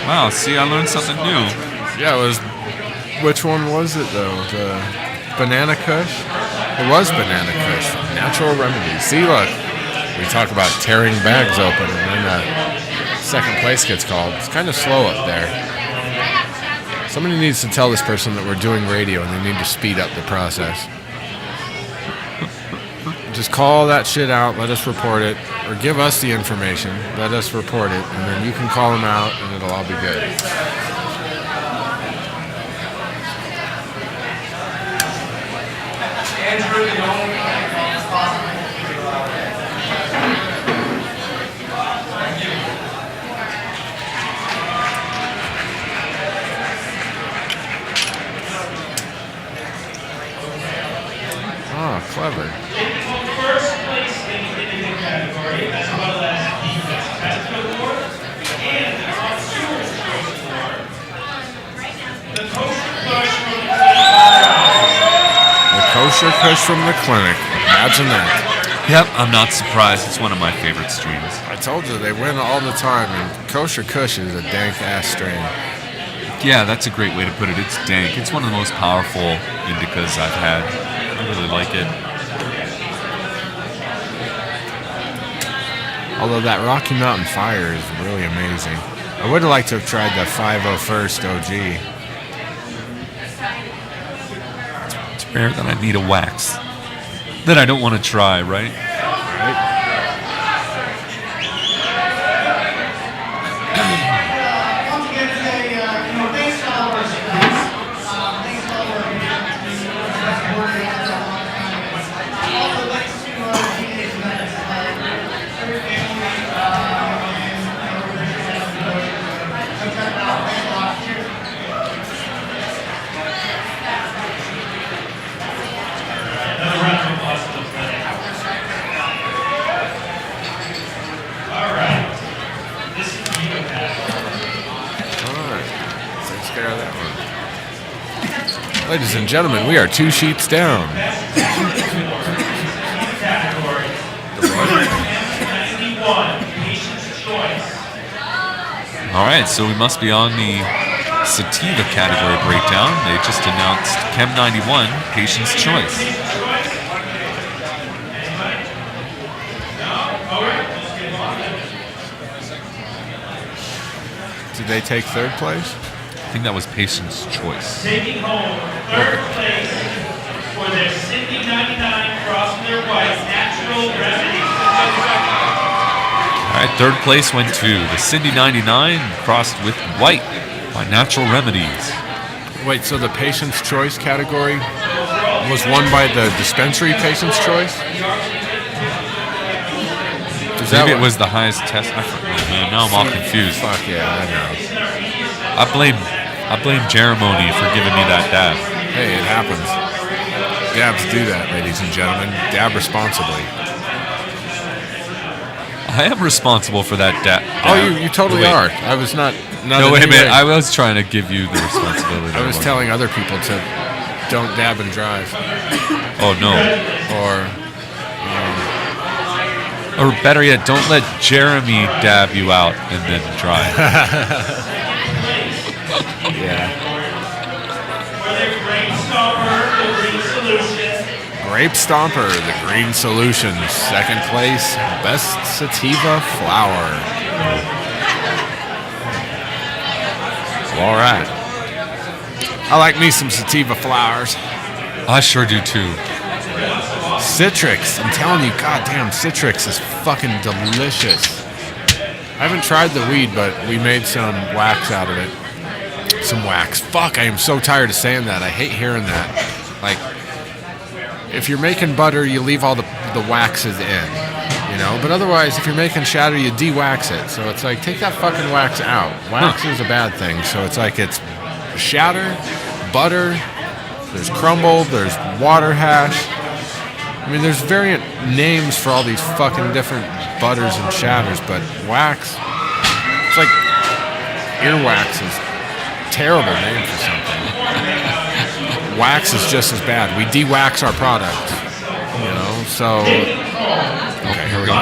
Wow. See, I learned something new. Yeah, it was. Which one was it though? The Banana Kush. It was Banana Kush. Natural Remedies. See, look. We talk about tearing bags open, and then second place gets called. It's kind of slow up there. Somebody needs to tell this person that we're doing radio, and they need to speed up the process. Just call that shit out. Let us report it, or give us the information. Let us report it, and then you can call them out, and it'll all be good. Andrew, the only possible. Oh, clever. First place in the individual category, as well as the Best Test Award and the Connoisseur's Choice Award. The Kosher Kush from the The Kosher Kush from the clinic. Imagine that. Yep, I'm not surprised. It's one of my favorite streams. I told you, they win all the time, and Kosher Kush is a dank-ass strain. Yeah, that's a great way to put it. It's dank. It's one of the most powerful indicas I've had. I really like it. Although that Rocky Mountain Fire is really amazing. I would have liked to have tried the 501st OG. It's rare that I need a wax that I don't want to try, right? Once again today, thanks to all of our students. Thanks to all of our community that's working on that long time. Also, thanks to our teenage events. Every family, and so check it out. Thanks a lot. Cheers. Another round of applause for the clinic. All right. This is the Ego category. Alright, takes care of that one. Ladies and gentlemen, we are 2 sheets down. Category. 91, Patient's Choice. All right, so we must be on the sativa category breakdown. They just announced Chem 91, Patient's Choice. Did they take third place? I think that was Patient's Choice. Taking home third place for their Cindy 99 Crossing Their White Natural Remedies. All right, third place went to the Cindy 99 crossed with white by Natural Remedies. Wait, so the Patient's Choice category was won by the dispensary Patient's Choice? Is that Maybe it what- was the highest test. I forgot, man. Now I'm all confused. Fuck yeah, I know. I blame Jeremony for giving me that dab. Hey, it happens. Dabs do that, ladies and gentlemen. Dab responsibly. I am responsible for that. Oh, you totally Wait. are. I was not. No, wait a in any minute. way. I was trying to give you the responsibility. I was telling other people to don't dab and drive, Oh no. Or better yet, don't let Jeremy dab you out and then drive. Yeah. Grape Stomper, the Green Solution. Grape Stomper, the Green Solution, second place, best sativa flower. All right. I like me some sativa flowers. I sure do too. Citrix, I'm telling you, goddamn, Citrix is fucking delicious. I haven't tried the weed, but we made some wax out of it. Some wax. Fuck, I am so tired of saying that. I hate hearing that. Like, if you're making butter, you leave all the waxes in, you know? But otherwise, if you're making shatter, you de-wax it. So it's like, take that fucking wax out. Wax is a bad thing. So it's like, it's shatter, butter, there's crumble, there's water hash. I mean, there's variant names for all these fucking different butters and shatters, but wax, it's like earwax is a terrible name for something. Wax is just as bad. We de-wax our product, you know, so... Okay, here we go.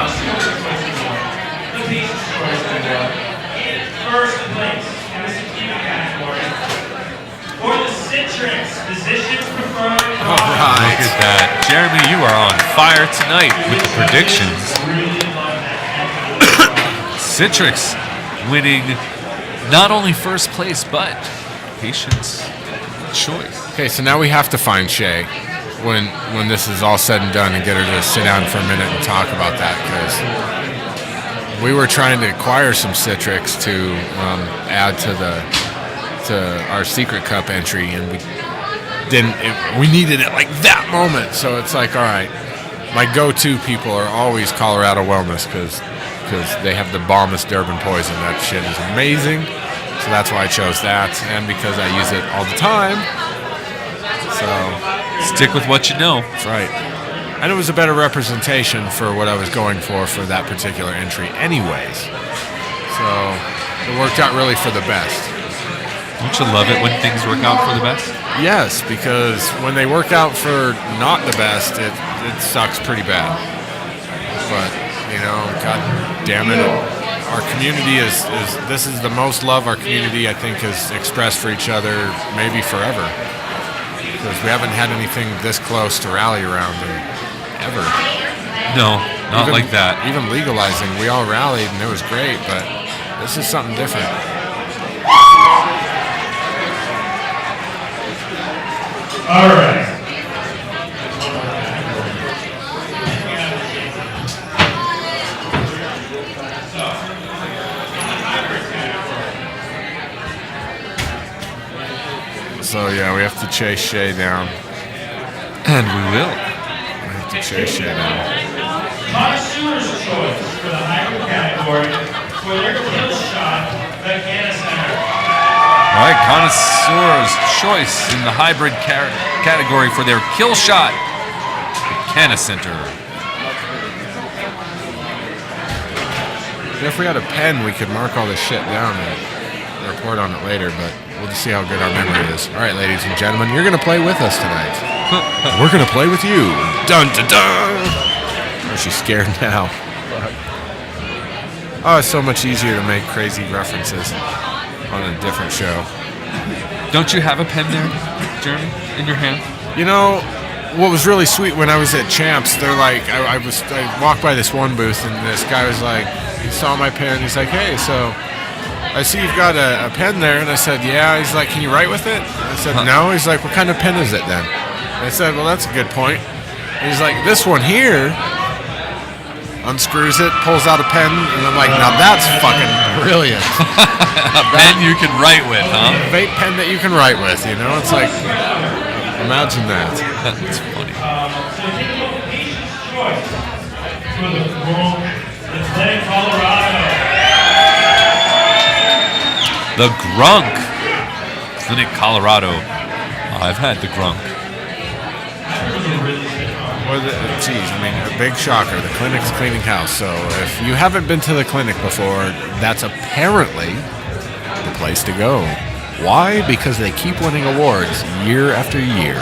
First place in the sativa category for the Citrix Physicians Preferred. All right. Look at that. Jeremy, you are on fire tonight with the predictions. Citrix winning not only first place, but patient's choice. Okay, so now we have to find Shay when this is all said and done and get her to sit down for a minute and talk about that, because we were trying to acquire some Citrix to add to our secret cup entry, and we didn't. We needed it like that moment, so it's like, all right. My go-to people are always Colorado Wellness because they have the bombest Durban poison. That shit is amazing. So that's why I chose that, and because I use it all the time. So Stick with what you know. that's right. And it was a better representation for what I was going for that particular entry anyways. So it worked out really for the best. Don't you love it when things work out for the best? Yes, because when they work out for not the best, it sucks pretty bad. But, you know, god damn it. Our community is this is the most love our community, I think, has expressed for each other maybe forever. Because we haven't had anything this close to rally around in ever. No, not Even- like that. Even legalizing, we all rallied and it was great, but this is something different. All right. So yeah, we have to chase Shay down. And we will. We have to chase Shay down. Connoisseur's choice for the hybrid category for their kill shot, the Connoisseur. All right, Connoisseur's choice in the hybrid category for their kill shot, Connoisseur. If we had a pen, we could mark all this shit down and report on it later, but we'll just see how good our memory is. All right, ladies and gentlemen, you're going to play with us tonight. We're going to play with you. Dun, dun, dun. Oh, she's scared now. Oh, it's so much easier to make crazy references on a different show. Don't you have a pen there, Jeremy, in your hand? You know, what was really sweet when I was at Champs, they're like, I walked by this one booth and this guy was like, he saw my pen, he's like, hey, so I see you've got a pen there, and I said, yeah. He's like, can you write with it? I said, no. He's like, what kind of pen is it then? And I said, well, that's a good point. And he's like, this one here, unscrews it, pulls out a pen, and I'm like, now that's fucking brilliant. A pen you can write with, huh? Vape pen that you can write with, you know? It's like, imagine that. That's funny. So taking the patient's choice for the Gronk, the Glen, Colorado. The Grunk, Clinic, Colorado. I've had the Grunk. Well, geez, I mean, a big shocker. The clinic's cleaning house. So if you haven't been to the clinic before, that's apparently the place to go. Why? Because they keep winning awards year after year.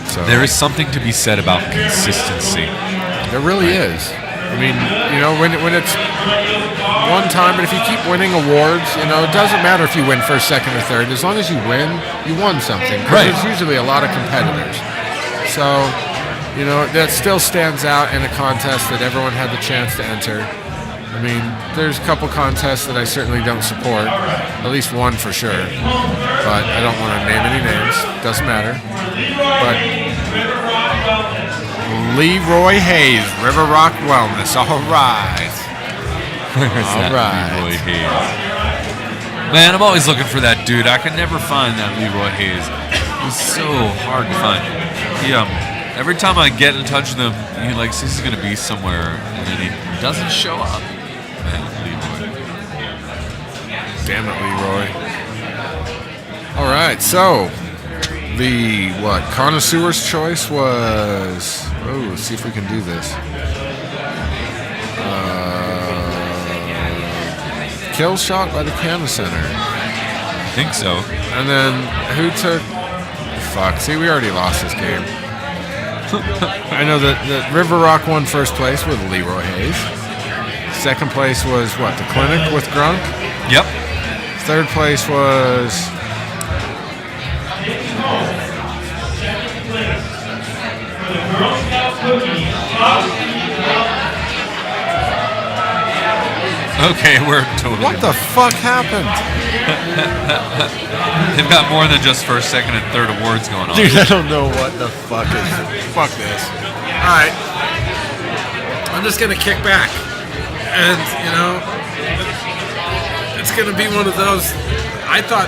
So There is something to be said about consistency. there really is. I mean, when it's one time, but if you keep winning awards, it doesn't matter if you win first, second, or third. As long as you win, you won something. 'Cause Right. there's usually a lot of competitors. So, that still stands out in a contest that everyone had the chance to enter. I mean, there's a couple contests that I certainly don't support. At least one for sure. But I don't want to name any names. Doesn't matter. But Leroy Hayes, River Rock Wellness. All right. All right. Leroy Hayes. Man, I'm always looking for that dude. I can never find that Leroy Hayes. He's so hard to find. Every time I get in touch with him, he says he's going to be somewhere, and then he doesn't show up. Man, Leroy. Damn it, Leroy. All right, so the Connoisseur's choice was. Oh, let's see if we can do this. Kill shot by the Canna Center. I think so. And then who took? Fuck. See, we already lost this game. I know that River Rock won first place with Leroy Hayes. Second place was the Clinic with Grunk. Yep. Third place was. Okay, we're totally. What the fuck happened? They've got more than just first, second, and third awards going on. Dude, I don't know what the fuck is. Fuck this. Alright. I'm just gonna kick back. And, it's gonna be one of those. I thought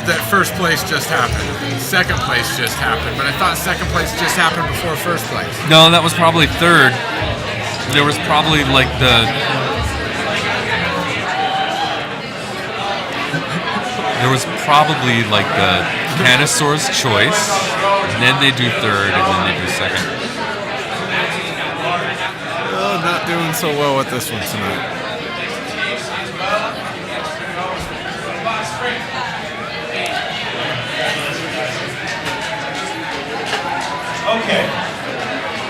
that first place just happened. Second place just happened. But I thought second place just happened before first place. No, that was probably third. There was probably There was probably the Connoisseur's choice, and then they do third, and then they do second. Oh, not doing so well with this one tonight. Okay.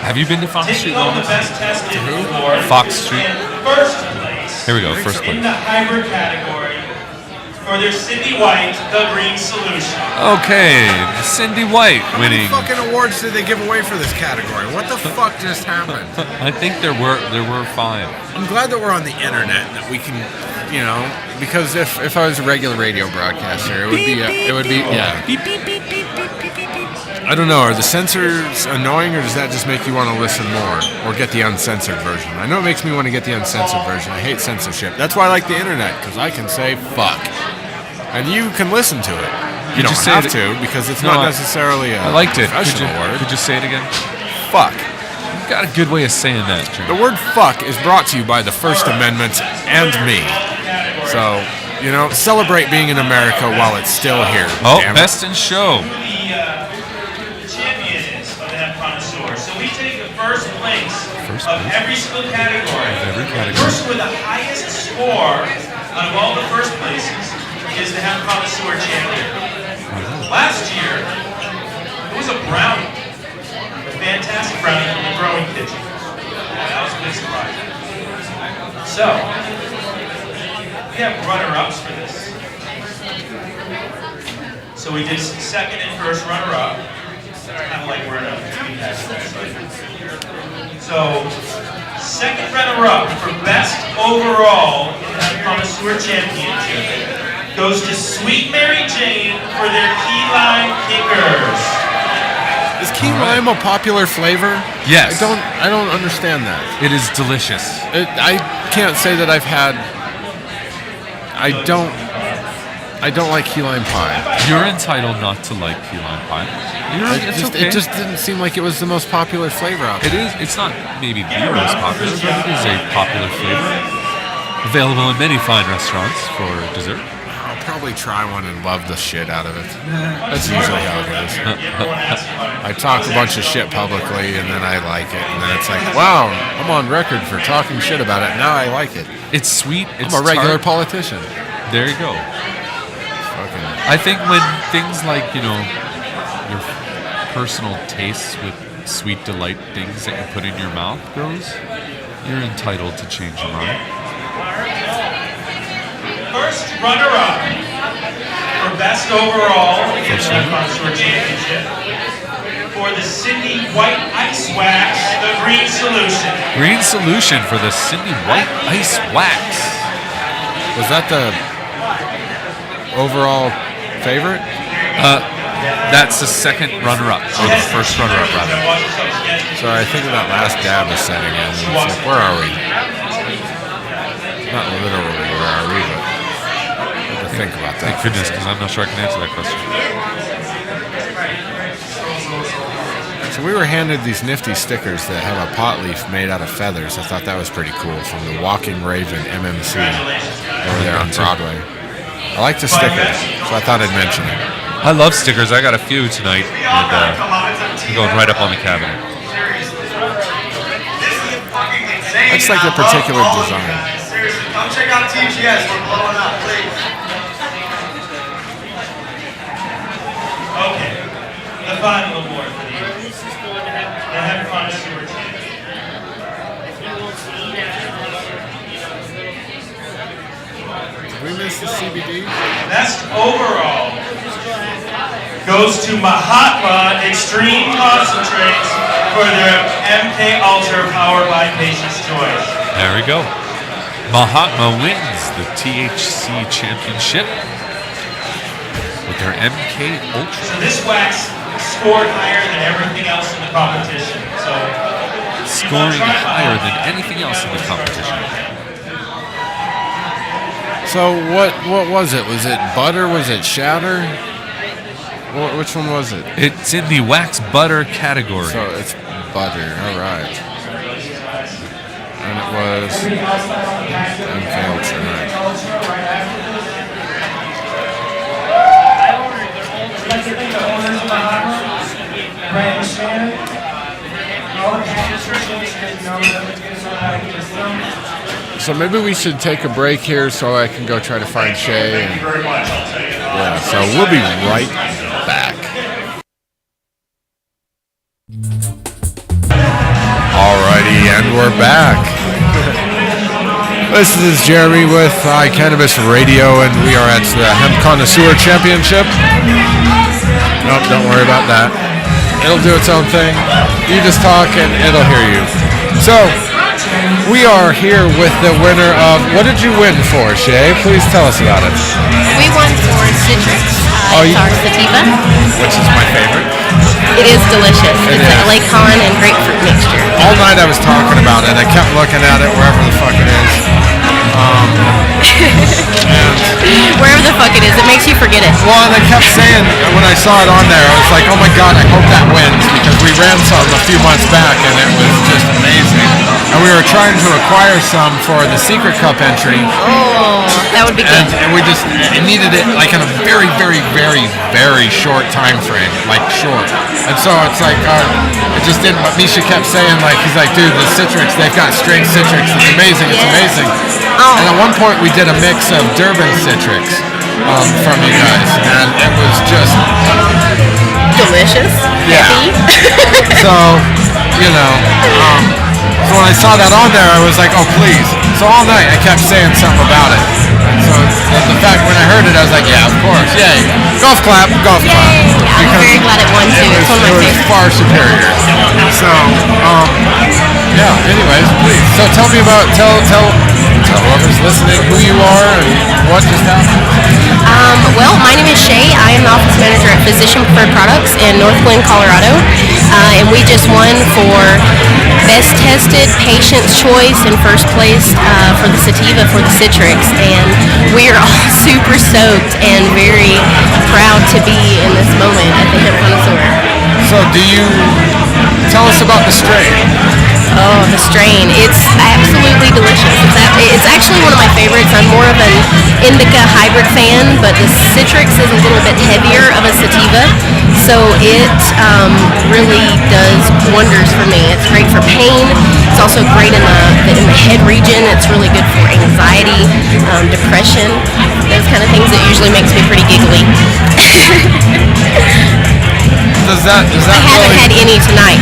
Have you been to Fox Street? Taking all the best tested for Fox Street. in first place. Here we go, first In place. the hybrid category for their Cindy White, the Green Solution. Okay, Cindy White How winning. many fucking awards did they give away for this category? What the fuck just happened? I think there were 5. I'm glad that we're on the internet, that we can, because if I was a regular radio broadcaster, it would be yeah. I don't know, are the censors annoying, or does that just make you want to listen more or get the uncensored version? I know it makes me want to get the uncensored version. I hate censorship. That's why I like the internet, because I can say fuck. And you can listen to it. You don't say have it- to, because it's No, not necessarily a I liked it. professional word. Could you say it again? Fuck. You've got a good way of saying that, Jim. The word fuck is brought to you by the First Amendment and me. So, celebrate being in America while it's still here. Oh, damn it. best in show. The champion is of the Hemp Connoisseur. So we take the first place First of place? every single category. Every The category. person with the highest score out of all the first places is the Hemp Connoisseur champion. Last year, it was a brownie. A fantastic brownie from the growing kitchen. That was a big surprise. So, we have runner-ups for this. So we did second and first runner-up. Kind of like we're in a between that. So, second runner-up for best overall in the Connoisseur Championship goes to Sweet Mary Jane for their key lime kickers. Is key lime a popular flavor? Yes. I don't understand that. It is delicious. I can't say that I've had. I don't like key lime pie. You're entitled not to like key lime pie. It's okay. It just didn't seem like it was the most popular flavor out there. It is. It's not maybe the most popular, but it is a popular flavor. Available in many fine restaurants for dessert. probably try one and love the shit out of it. That's usually how it is. I talk a bunch of shit publicly, and then I like it, and then it's like, wow, I'm on record for talking shit about it. Now I like it. It's sweet. It's I'm a regular tart. politician. There you go. Fucking. I think when things like, your personal tastes with sweet delight things that you put in your mouth grows, you're entitled to change your mind. First runner-up for best overall in the Connoisseur Championship for the Cindy White Ice Wax, the Green Solution. Green Solution for the Cindy White Ice Wax. Was that the overall favorite? That's the second runner-up, or the first runner-up, rather. So I think that last dab is setting in. It's like, where are we? Not literally where are we, but I have to think about that. Thank goodness, because I'm not sure I can answer that question. So we were handed these nifty stickers that have a pot leaf made out of feathers. I thought that was pretty cool from the Walking Raven MMC over there on Broadway. I like the stickers, so I thought I'd mention it. I love stickers. I got a few tonight, and they're going right up on the cabinet. I just like the particular design. Seriously, come check out TGS. We're blowing up, please. Okay, the final award for the evening. The Hemp Connoisseur Championship. Did we miss the CBD? Best overall goes to Mahatma Extreme Concentrates for their MK Ultra powered by Patient's Choice. There we go. Mahatma wins the THC Championship with their MK Ultra. So this wax scored higher than everything else in the competition. So Scoring higher than anything else in the competition. So what was it? Was it butter? Was it shatter? Which one was it? It's in the wax butter category. So it's butter. All right. And it was MK Ultra. Right. I'd like to thank the owners of Mahatma, Brandon Shannon, and all the packagers that know that we get how to get us some. So maybe we should take a break here so I can go try to find Shay. thank you very much. I'll tell you. Yeah, so we'll be right back. Alrighty, and we're back. This is Jeremy with iCannabis Radio, and we are at the Hemp Connoisseur Championship. Nope, don't worry about that. It'll do its own thing. You just talk and it'll hear you. So, we are here with the winner of, what did you win for, Shay? Please tell us about it. We won for Citrix. It's our sativa. Which is my favorite. It is delicious. It It's is. a Lacon and grapefruit mixture. All night I was talking about it. I kept looking at it wherever the fuck it is. Wherever the fuck it is, it makes you forget it. Well, and I kept saying when I saw it on there, I was like, oh my god, I hope that wins, because we ran some a few months back and it was just amazing. And we were trying to acquire some for the Secret Cup entry. Oh, that would be good. And we just needed it like in a very, very, very, very short time frame, like short. And so it's like, it just didn't, but Misha kept saying, like, he's like, dude, the Citrix, they've got straight Citrix, it's amazing, it's Yeah. amazing. Oh. And at one point we did a mix of Durban Citrix from you guys, and it was just, Delicious. Yeah. Heavy. so, you know, so when I saw that on there, I was like, oh, please. So all night I kept saying something about it. So the fact when I heard it, I was like, yeah, of course, yay. Golf clap, golf clap. Yay. I'm Because very glad it won too. It's one of my it was favorites. far superior. So, yeah, anyways, please. So tell me about, tell whoever's listening who you are and what just happened. Well, my name is Shay. I am the office manager at Physician Preferred Products in North Glen, Colorado. And we just won for Best Tested, Patient's Choice, and first place for the sativa for the Citrix. And we are all super stoked and very proud to be in this moment at the Hemp Connoisseur. So do you tell us about the strain? Oh, the strain. It's absolutely delicious. It's actually one of my favorites. I'm more of an indica hybrid fan, but the citrix is a little bit heavier of a sativa, so it really does wonders for me. It's great for pain. It's also great in the head region. It's really good for anxiety, depression, those kind of things that usually makes me pretty giggly. Does that I haven't had any tonight.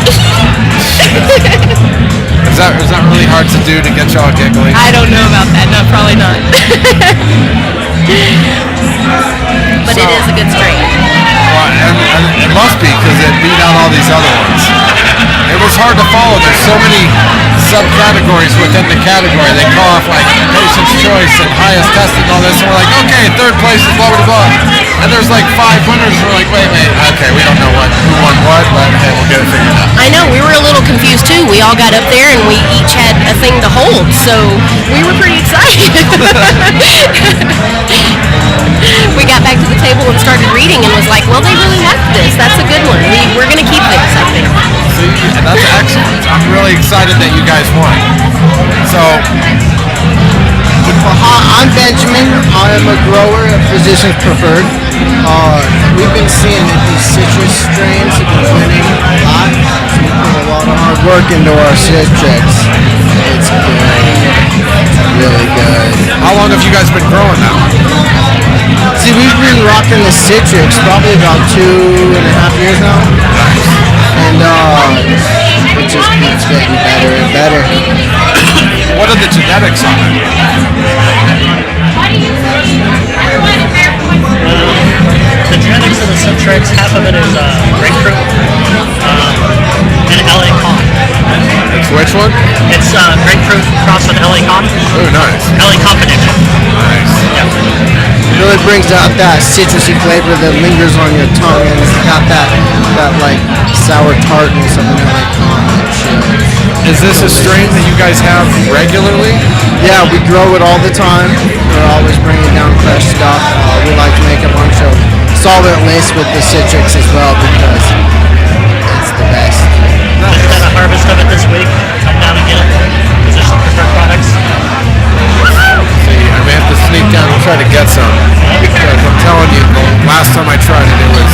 Is that really hard to do to get y'all giggling? I don't know about that. No, probably not. But it is a good strain. Well, and it must be because it beat out all these other ones. It was hard to follow. There's so many subcategories within the category. They call off like patient's choice and highest tested and all this, and we're like, okay, third place is blah blah blah. And there's like 5 winners. And we're like, wait, okay, we don't know who won what, but hey, we'll get it figured out. I know, we were a little confused too. We all got up there and we each had a thing to hold, so we were pretty excited. We got back to the table and started reading and was like, well, they really liked this. That's a good one. We're going to keep this, I think. See, that's excellent. I'm really excited that you guys won. So, I'm Benjamin. I am a grower at Physicians Preferred. We've been seeing that these citrus strains have been winning a lot. So we put a lot of hard work into our citrix. It's good. It's really good. how long have you guys been growing now? See, we've been rocking the citrix probably about 2.5 years now. And it just keeps getting better and better. What are the genetics on it? The genetics of the Citrix, half of it is grapefruit and LA Con. It's which one? It's grapefruit crossed with LA Con. Oh, nice. LA Confidential. Nice. Yeah. It really brings out that citrusy flavor that lingers on your tongue, and it's got that like sour tartness of an LA Con. Is this a strain that you guys have regularly? Yeah, we grow it all the time. We're always bringing down fresh stuff. We like to make a bunch of solvent laced with the citrix as well because it's the best. Just had a harvest of it this week. Come down and get it. Physician Preferred Products. See, I may have to sneak down and try to get some because I'm telling you, the last time I tried it, it was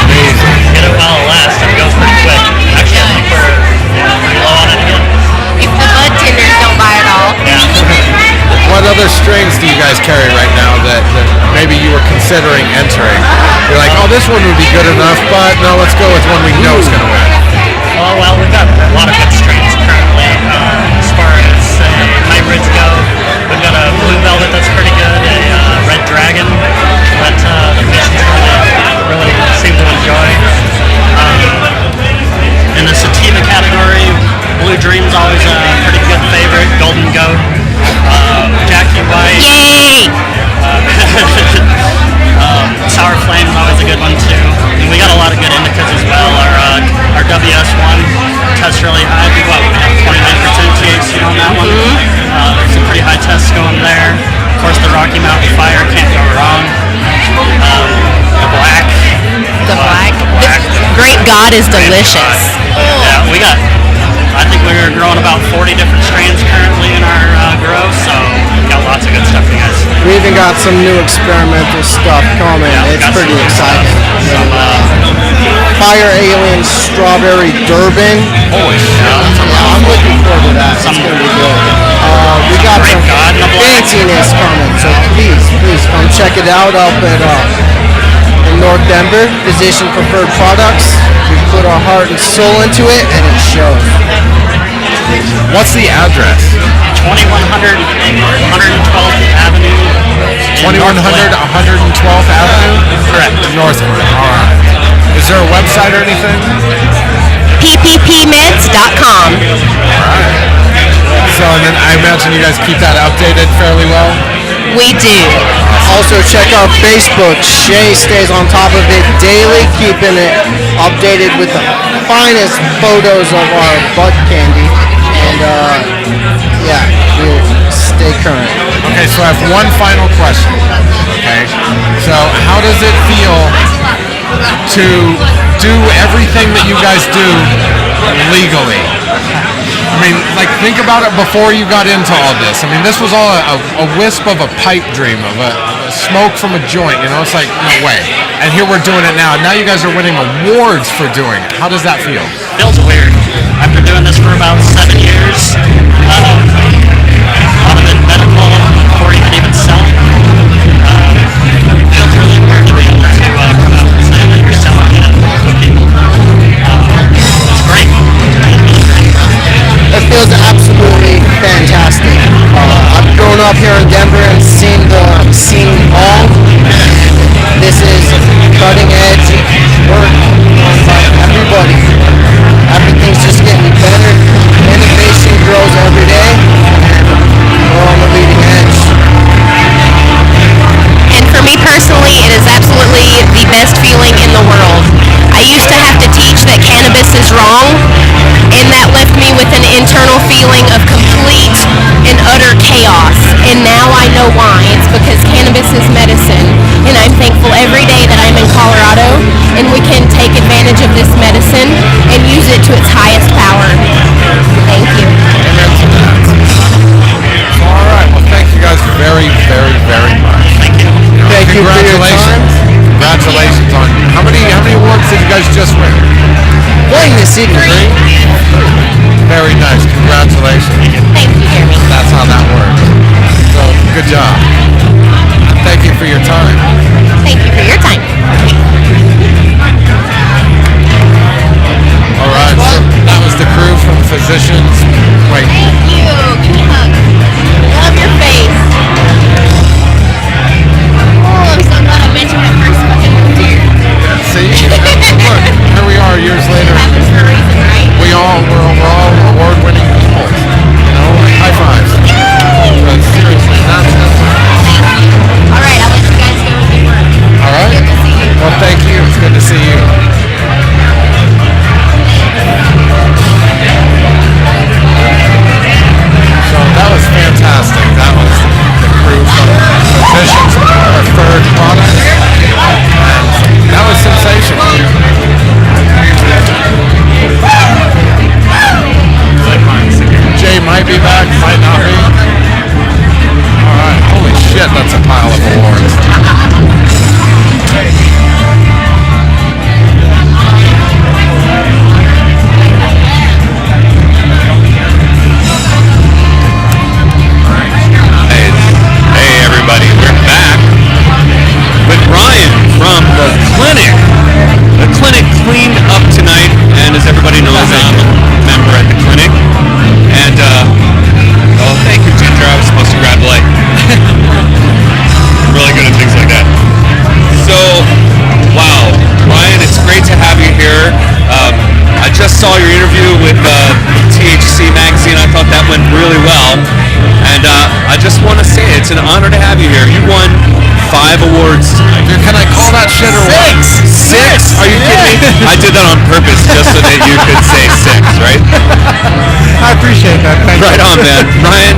amazing. Get it while it lasts. It goes pretty quick. Actually, I think we're pretty low on it again. If the bud tenders don't buy it all. What other strains do you guys carry right now that maybe you were considering entering? You're like, oh, this one would be good enough, but no, let's go with one we know is going to win. Oh, well, we've got a lot of good strains currently. As far as hybrids go, we've got a Blue Velvet that's pretty good, a Red Dragon that the patients really seem to enjoy. In the sativa category, Blue Dream's always a pretty good favorite. Golden Goat, Jackie White. Yay! Sour Flame's always a good one too. And we got a lot of good indicas as well. Our WS1 tests really high. We have 29% THC on that one. There's some pretty high tests going there. Of course, the Rocky Mountain Fire can't go wrong. The Black. The black. Great God is delicious. Yeah, I think we're growing about 40 different strains currently in our grow, so we've got lots of good stuff for you guys. We even got some new experimental stuff coming. Yeah, It's pretty exciting. Fire Alien Strawberry Durban. Holy shit. I'm looking forward to that. It's going to be good. We got Great some God in the Black. fanciness coming, so please come check it out up at in North Denver, Physician Preferred Products. We put our heart and soul into it, and it shows. What's the address? 2100 112th Avenue. 2100 112th Avenue? Correct. Northwood. All right. Is there a website or anything? pppmeds.com. All right. So, and then I imagine you guys keep that updated fairly well? We do. Also check out Facebook. Shay stays on top of it daily, keeping it updated with the finest photos of our bud candy. And yeah, we'll stay current. Okay, so I have one final question. Okay, so how does it feel to do everything that you guys do legally? I mean, like, think about it before you got into all this. I mean, this was all a wisp of a pipe dream, of a smoke from a joint, you know? It's like, no way. And here we're doing it now. Now you guys are winning awards for doing it. How does that feel? Feels weird. After doing this for about 7 years, a lot of it medical before you can even sell it. It feels really weird to be able to come out and say that you're selling it to people. It's great. It feels absolutely fantastic. I've grown up here in Denver and seen the scene evolve. This is cutting edge work done by everybody. Everything's just getting better. Innovation grows every day, and we're on the leading edge. And for me personally, it is absolutely the best feeling in the world. I used to have to teach that cannabis is wrong, and that left me with an internal feeling of complete and utter chaos. And now I know why. It's because cannabis is medicine, and I'm thankful every day that I'm in Colorado and we can take advantage of this medicine and use it to its highest power. Thank you. All right. Well, thank you guys very, very, very much. Thank you. Thank you for your time. Congratulations on how many awards did you guys just win? Playing this evening. Very nice. Congratulations. Thank you, Jeremy. That's how that works. So good job. Thank you for your time. Thank you for your time. All right. So that was the crew from Physicians. Wait. Thank you. Give me a hug. Love your face. Oh, I'm so glad I met you when I first fucking moved here. See? Look, here we are years later. Happens for a reason, right? We're all award-winning people. You know, high fives. But seriously, that's All right, I'll let you guys go and do work. all right. Good to see you. Well, thank you. It's good to see you. So that was fantastic. That was the crew from Physicians Preferred Products. And that was sensational. Jay might be back, might not be. All right. Holy shit, that's a pile of awards. Hey everybody, we're back with Ryan from the clinic. The clinic cleaned up tonight, and as everybody knows, I'm a member at the clinic. And oh, thank you, Ginger. I was supposed to grab the light. I'm really good at things like that. So, wow, Ryan, it's great to have you here. I just saw your interview with THC Magazine. I thought that went really well. And I just want to say it's an honor to have you here. You won 5 awards tonight. Dude, can I call that shit or what? 6? Are you kidding me? I did that on purpose just so that you could say 6, right? I appreciate that. Thank Right on, man. Ryan,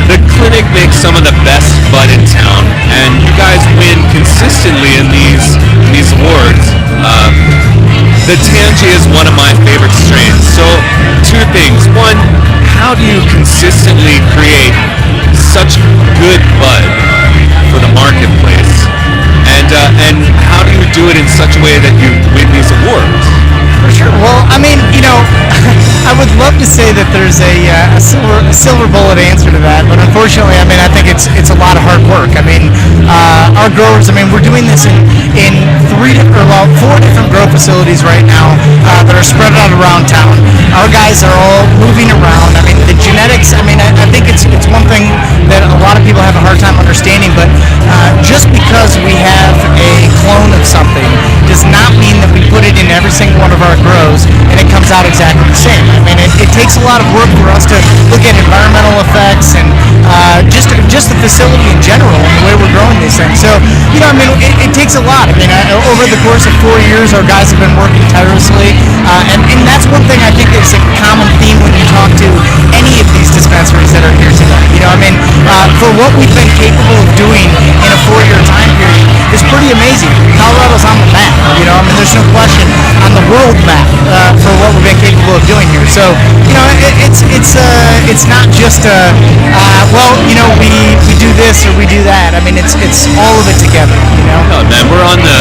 the clinic makes some of the best bud in town, and you guys win consistently in these awards. The Tangy is one of my favorite strains. So, 2 things. One, how do you consistently create such good bud for the marketplace? And how do you do it in such a way that you win these awards? For sure. Well, I mean, I would love to say that there's a silver bullet answer to that, but unfortunately, I mean, I think it's a lot of hard work. I mean, our growers. I mean, we're doing this in 4 different grow facilities right now that are spread out around town. Our guys are all moving around. I mean, the genetics. I mean, I think it's one thing that a lot of people have a hard time understanding. But just because we have a clone of something does not mean that we put it in every single one of our grows and it comes out exactly the same. I mean, it takes a lot of work for us to look at environmental effects and just the facility in general and the way we're growing these things. So, I mean, it takes a lot. I mean, over the course of 4 years, our guys have been working tirelessly, and that's one thing I think is a common theme when you talk to any of these dispensaries that are here tonight. I mean, for what we've been capable of doing in a 4-year time period is pretty amazing. How Colorado's on the map. You know, I mean, there's no question on the world map for what we've been capable of doing here. So, you know, it's not just well, you know, we do this or we do that. I mean, it's all of it together. You know. Oh, man, we're on the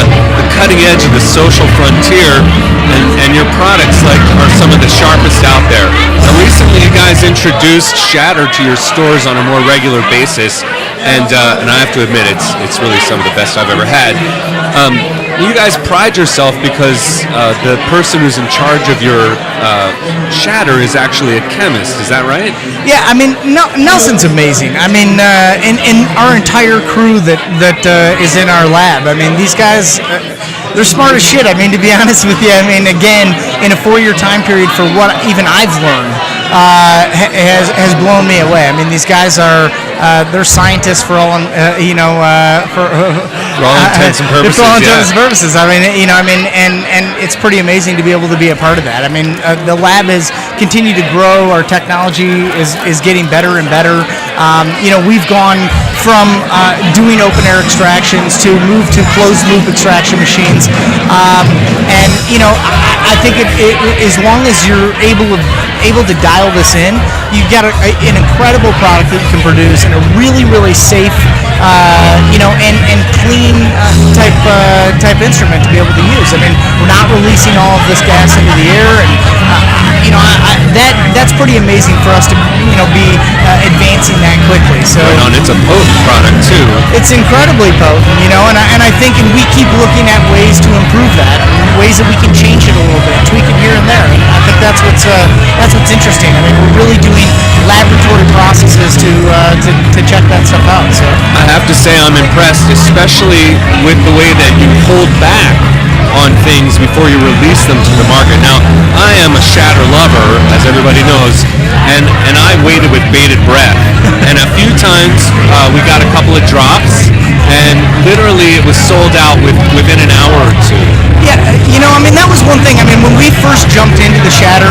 cutting edge of the social frontier, and your products are some of the sharpest out there. Now, recently, you guys introduced shatter to your stores on a more regular basis, and I have to admit, it's really some of the best I've ever had. You guys pride yourself because the person who's in charge of your shatter is actually a chemist. Is that right? Yeah, I mean, Nelson's amazing. I mean, in our entire crew that is in our lab. I mean, these guys, they're smart as shit. I mean, to be honest with you, I mean, again, in a 4-year time period, for what even I've learned, has blown me away. I mean, these guys are they're scientists for all for all intents and purposes. For all intents and purposes. I mean, you know, I mean, and it's pretty amazing to be able to be a part of that. I mean, the lab has continued to grow. Our technology is getting better and better. You know, we've gone from doing open air extractions to move to closed loop extraction machines, and you know, I think as long as you're able to dial this in, you've got an incredible product that you can produce in a really, really safe, you know, and clean type instrument to be able to use. I mean, we're not releasing all of this gas into the air, and you know, that's pretty amazing for us to, you know, be advancing that quickly. So right on. It's a potent product too. It's incredibly potent, you know, and I think, and we keep looking at ways to improve that, ways that we can change it a little bit, tweak it here and there. And I think that's what's interesting. I mean, we're really doing laboratory processes to check that stuff out. So I have to say I'm impressed, especially with the way that you hold back on things before you release them to the market. Now, I am a shatter lover, as everybody knows, and I waited with bated breath. And a few times we got a couple of drops, and literally it was sold out within an hour or two. Yeah, you know, I mean, that was one thing. I mean, when we first jumped into the shatter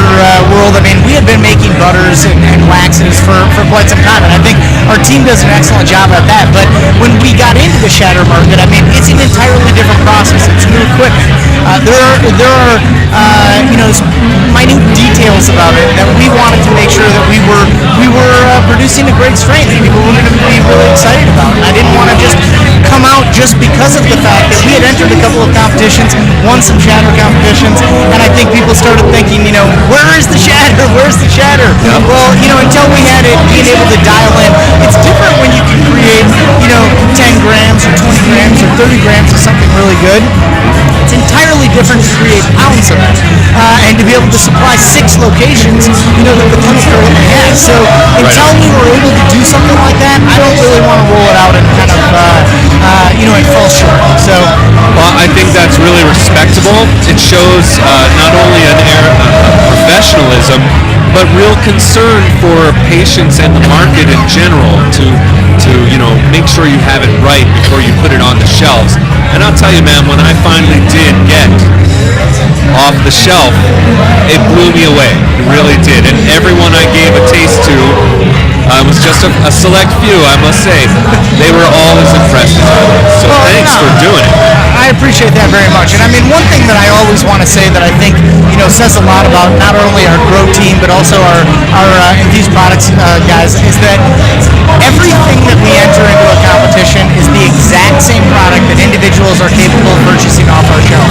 world, I mean, we had been making butters and waxes for quite some time, and I think our team does an excellent job at that. But when we got into the shatter market, I mean, it's an entirely different process. It's new equipment. There are you know, minute details about it that we wanted to make sure that we were producing a great strain that people were going to be really excited about. And I didn't want to just come out just because of the fact that we had entered a couple of competitions, won some shatter competitions, and I think people started thinking, you know, where is the shatter? Where's the shatter? Yep. Well, you know, until we had it being able to dial in, it's different when you can create, you know, 10 grams or 20 grams or 30 grams of something really good. It's entirely different to create pounds of it, and to be able to supply 6 locations, you know, that the clinic currently has. So until we were able to do something like that, I don't really want to roll it out and kind of, you know, and fall short. So, well, I think that's really respectable. It shows not only an air professionalism, but real concern for patients and the market in general to you know, make sure you have it right before you put it on the shelves. And I'll tell you, man, when I finally did get off the shelf, it blew me away. It really did. And everyone I gave a taste to was just a select few, I must say. They were all as impressed as I was. So thanks for doing it. I appreciate that very much. And I mean, one thing that I always want to say that I think, you know, says a lot about not only our grow team, but also our Infused Products guys, is that everything that we enter into a competition is the exact same product that individuals are capable of purchasing off our shelf.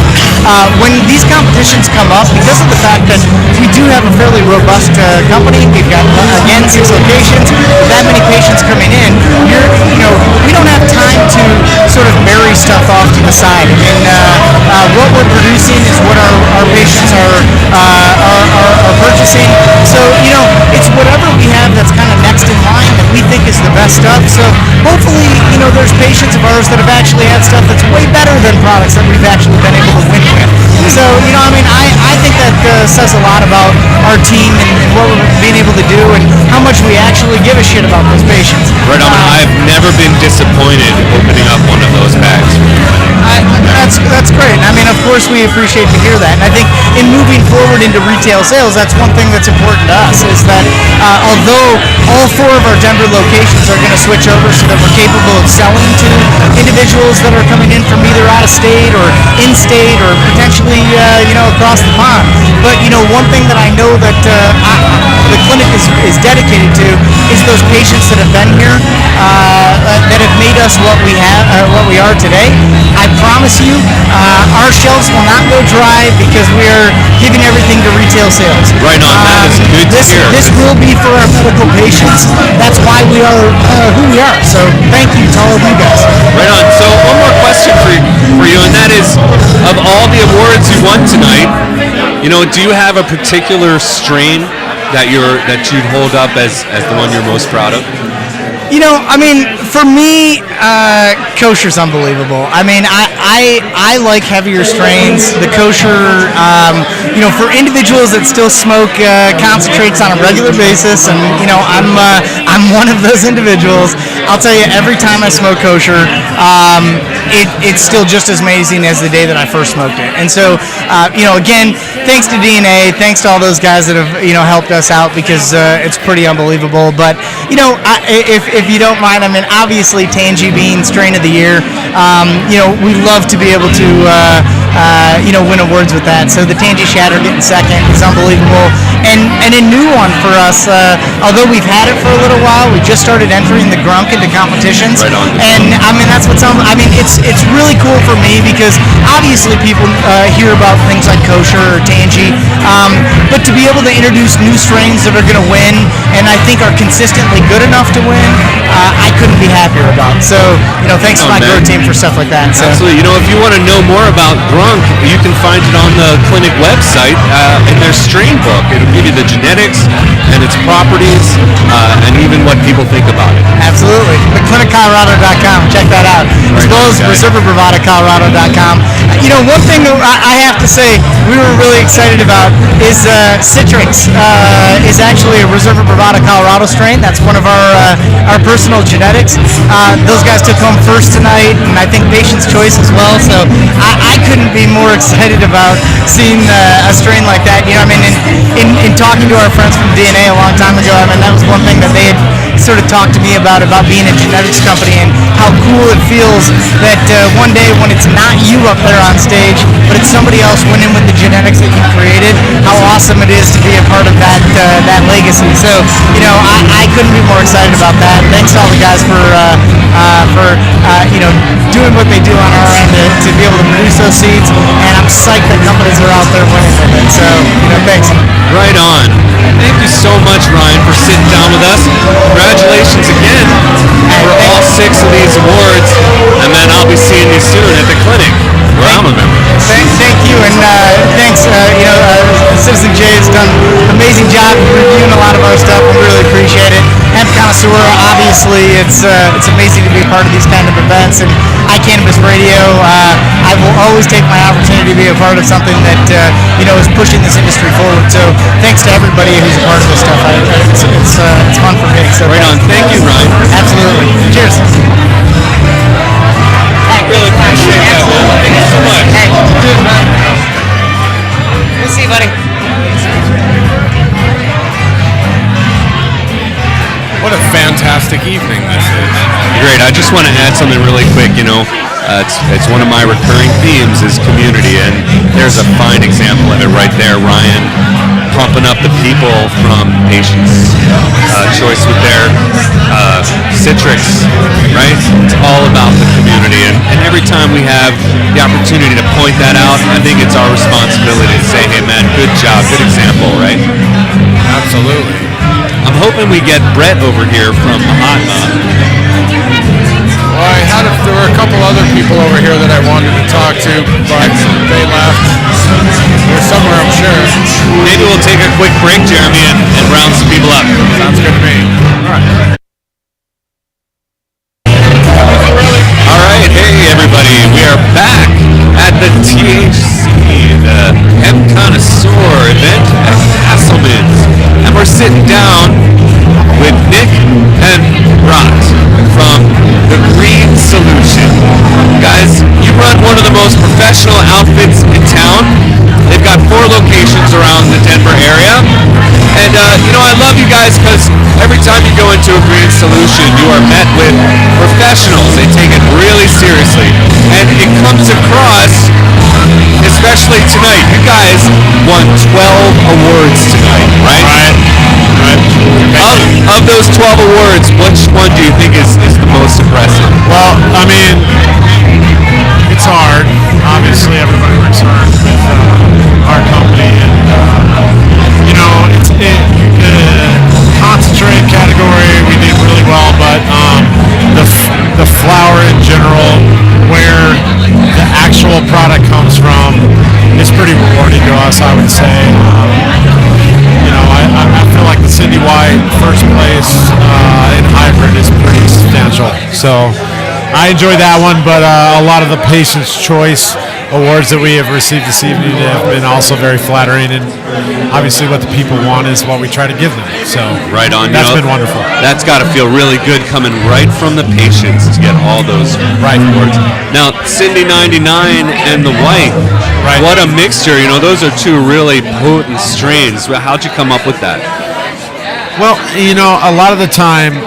When these competitions come up, because of the fact that we do have a fairly robust company, we've got, again, 6 locations, with that many patients coming in, you know, we don't have time to sort of bury stuff off to the side. I mean, what we're producing is what our patients are purchasing. So, you know, it's whatever we have that's kind of next in line that we think is the best stuff. So hopefully, you know, there's patients of ours that have actually had stuff that's way better than products that we've actually been able to win with. So, you know, I mean, I think that says a lot about our team and what we're being able to do and how much we actually give a shit about those patients. Right on. I've never been disappointed opening up one of those bags. That's great. I mean, of course, we appreciate to hear that. And I think in moving forward into retail sales, that's one thing that's important to us, is that although all 4 of our Denver locations are going to switch over so that we're capable of selling to individuals that are coming in from either out of state or in-state or potentially, across the pond. But, one thing that I know that the clinic is dedicated to is those patients that have been here, that have made us what we are today. I promise you, our shelves will not go dry because we are giving everything to retail sales. Right on. That is good to hear. This will be for our medical patients. That's why we are who we are. So thank you to all of you guys. Right on. So one more question for you, and that is, of all the awards you won tonight, do you have a particular strain that you'd hold up as the one you're most proud of? For me, kosher's unbelievable. I like heavier strains. The kosher, for individuals that still smoke concentrates on a regular basis, and I'm one of those individuals. I'll tell you, every time I smoke kosher, it's still just as amazing as the day that I first smoked it. And so, again, thanks to DNA, thanks to all those guys that have helped us out, because it's pretty unbelievable. But if you don't mind, obviously Tangy being strain of the year, we love to be able to win awards with that. So the Tangy Shatter getting second is unbelievable, and a new one for us. Although we've had it for a little while, we just started entering the Grunk into competitions. Right on. And that's what's it's really cool for me, because obviously people hear about things like kosher or Tangy, but to be able to introduce new strains that are going to win, and I think are consistently good enough to win, I couldn't be happier about. So, thanks to my grow team for stuff like that. So. Absolutely. If you want to know more about Grunk, you can find it on the clinic website in their strain book. It'll give you the genetics and its properties, and even what people think about it. Absolutely. thecliniccolorado.com. Check that out. As well as reservabravadacolorado.com. One thing that I have to say we were really excited about is Citrix is actually a Reserva Bravada Colorado strain. That's one of our personal genetics. Those guys took home first tonight, and I think Patient's Choice as well. So I couldn't be more excited about seeing a strain like that. In talking to our friends from DNA a long time ago, that was one thing that they had sort of talked to me about being a genetics company, and how cool it feels that one day when it's not you up there on stage, but it's somebody else winning with the genetics that you created, how awesome it is to be a part of that legacy. So, I couldn't be more excited about that. Thanks to all the guys for doing what they do on our end to be able to produce those seeds, and I'm psyched that companies are out there winning with it. So, thanks. Right on. Thank you so much, Ryan, for sitting down with us. Congratulations again for all 6 of these awards, and then I'll be seeing you soon at the clinic where I'm a member. Thank you, and thanks. Citizen J has done an amazing job reviewing a lot of our stuff. We really appreciate it. Hemp Connoisseur, obviously, it's amazing to be a part of these kind of events, and iCannabis Radio. I will always take my opportunity to be a part of something that is pushing this industry forward. So thanks to everybody who's a part of this stuff. It's fun for me. So right on. Thank you, Ryan. Absolutely. Cheers. Really appreciate that, man. Thank you so much. Hey, cheers, man. We'll see you, buddy. What a fantastic evening this is. Great. I just want to add something really quick. It's one of my recurring themes is community, and there's a fine example of it right there. Ryan pumping up the people from Patient's Choice with their Citrix, right? It's all about the community, and every time we have the opportunity to point that out, I think it's our responsibility to say, hey man, good job, good example, right? Absolutely. I'm hoping we get Brett over here from Mahatma. Well, there were a couple other people over here that I wanted to talk to, but they left. They're somewhere, I'm sure. Maybe we'll take a quick break, Jeremy, and round some people up. Sounds good to me. All right, hey everybody, we are back at the THC, the Hemp Connoisseur event at Castleman's, and we're sitting down with Nick and Rot from the Green Solution. Guys, you run one of the most professional outfits in town. They've got 4 locations around the Denver area, and I love you guys because every time you go into a Green Solution, you are met with professionals. They take it really seriously, and it comes across especially tonight. You guys won 12 awards tonight, right? Of those 12 awards, which one do you think is the most impressive? Well, I mean, it's hard. Obviously, everybody works hard with our company, and the concentrate category we did really well, but the flower in general, where the actual product comes from, is pretty rewarding to us, I would say. I feel like the citywide first place in hybrid is pretty substantial. So I enjoy that one, but a lot of the Patient's Choice awards that we have received this evening have been also very flattering, and obviously what the people want is what we try to give them. So right on. That's been wonderful. That's got to feel really good coming right from the patients to get all those awards. Now, Cindy 99 and the White, what a mixture. Those are two really potent strains. How'd you come up with that? Well, a lot of the time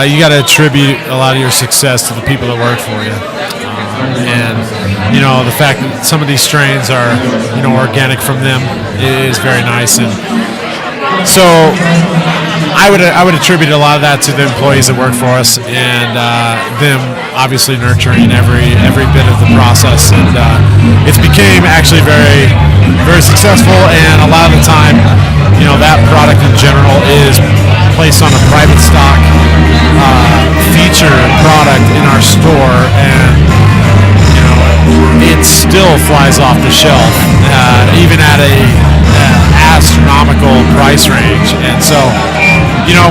you got to attribute a lot of your success to the people that work for you. And the fact that some of these strains are organic from them is very nice, and so I would attribute a lot of that to the employees that work for us, and them obviously nurturing every bit of the process, and it's became actually very, very successful. And a lot of the time that product in general is placed on a private stock feature product in our store, and it still flies off the shelf, even at a astronomical price range. And so,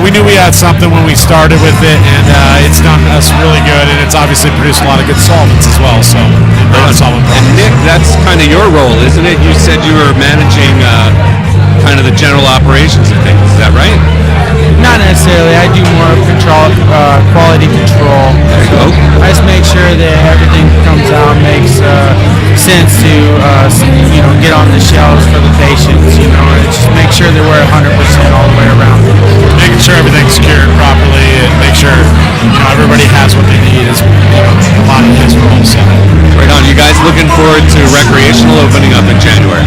we knew we had something when we started with it, and it's done us really good, and it's obviously produced a lot of good solvents as well. So, solvent products. And Nick, that's kind of your role, isn't it? You said you were managing kind of the general operations of things. Is that right? Not necessarily. I do more of quality control. There you go. I just make sure that everything comes out makes sense to get on the shelves for the patients. And just make sure that we're 100% all the way around. Making sure everything's secured properly, and make sure everybody has what they need is a lot of his role. So. Right on. You guys looking forward to recreational opening up in January?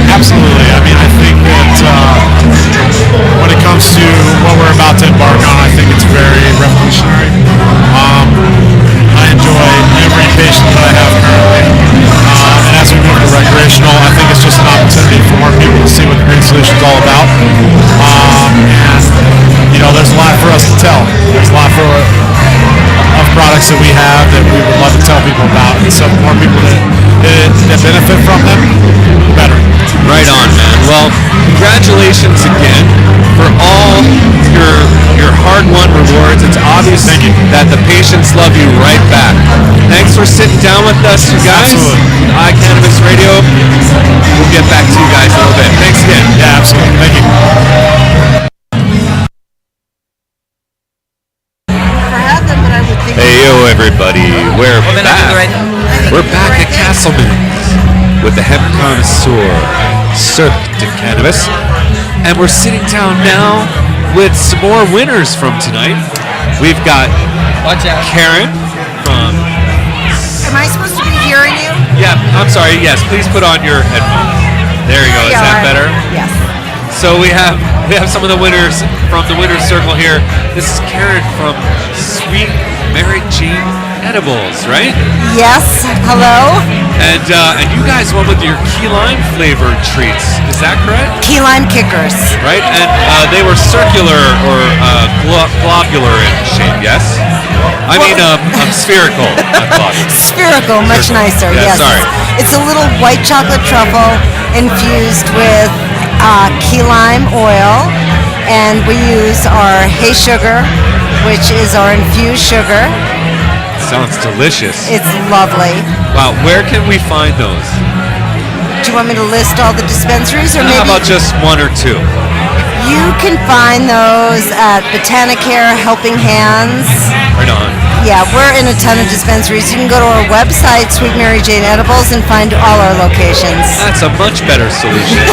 Absolutely. I mean, I think that when it comes to what we're about to embark on, I think it's very revolutionary. I enjoy every patient that I have currently. And as we move to recreational, I think it's just an opportunity for more people to see what the Green Solution is all about. And there's a lot for us to tell. There's a lot of products that we have that we would love to tell people about. And so the more people that benefit from them, the better. Right on, man. Well, congratulations again for all your hard-won rewards. It's obvious that the patients love you right back. Thanks for sitting down with us, you guys. Absolutely. iCannabis Radio. We'll get back to you guys a little bit. Thanks again. Yeah, absolutely. Thank you. Hey, yo, everybody. We're back. We're back at Castleman's with the Hemp Connoisseur Cirque de Cannabis. And we're sitting down now with some more winners from tonight. We've got Karen from... Am I supposed to be hearing you? Yeah, I'm sorry. Yes, please put on your headphones. There you go. Is that better? Yes. So we have some of the winners from the winner's circle here. This is Karen from Sweet Mary Jane Edibles, right? Yes. Hello. And you guys went with your key lime flavored treats. Is that correct? Key lime kickers. Right, and they were circular or globular in shape. Yes. I mean, spherical. Spherical, much nicer. Yeah, yes. Sorry. It's a little white chocolate truffle infused with key lime oil, and we use our hay sugar, which is our infused sugar. Sounds delicious. It's lovely. Wow, where can we find those? Do you want me to list all the dispensaries, or maybe? How about just one or two? You can find those at Botanicare, Helping Hands. Right on. Yeah, we're in a ton of dispensaries. You can go to our website, Sweet Mary Jane Edibles, and find all our locations. That's a much better solution.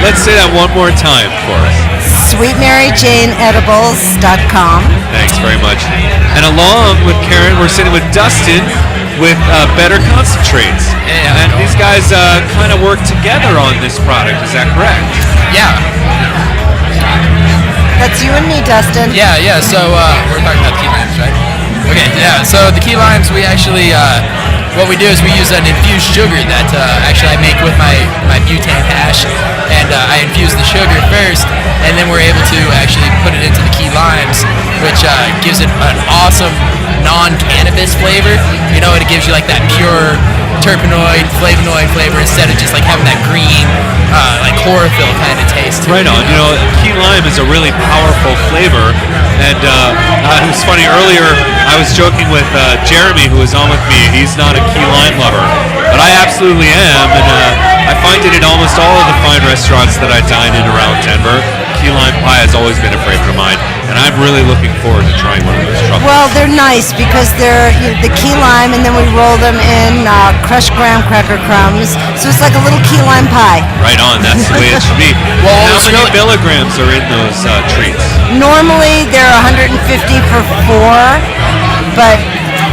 Let's say that one more time for us. SweetMaryJaneEdibles.com. Thanks very much. And along with Karen, we're sitting with Dustin with Better Concentrates. And these guys kind of work together on this product. Is that correct? Yeah. That's you and me, Dustin. Yeah. So we're talking about key limes, right? Okay. Yeah. So the key limes, we actually, what we do is we use an infused sugar that actually I make with my butane hash, and I infuse the sugar first, and then we're able to actually put it into the key limes, which gives it an awesome non-cannabis flavor. You know, it gives you like that pure terpenoid, flavonoid flavor instead of just like having that green, like chlorophyll kind of taste. Right on. You know, key lime is a really powerful flavor, and it was funny earlier. I was joking with Jeremy, who was on with me. He's not a key lime lover, but I absolutely am, and I find it at almost all of the fine restaurants that I dine in around Denver. Key lime pie has always been a favorite of mine, and I'm really looking forward to trying one of those truffles. Well, they're nice because they're the key lime, and then we roll them in crushed graham cracker crumbs, so it's like a little key lime pie. Right on. That's the way it should be. Well, how many milligrams are in those treats? Normally they're 150 for 4, but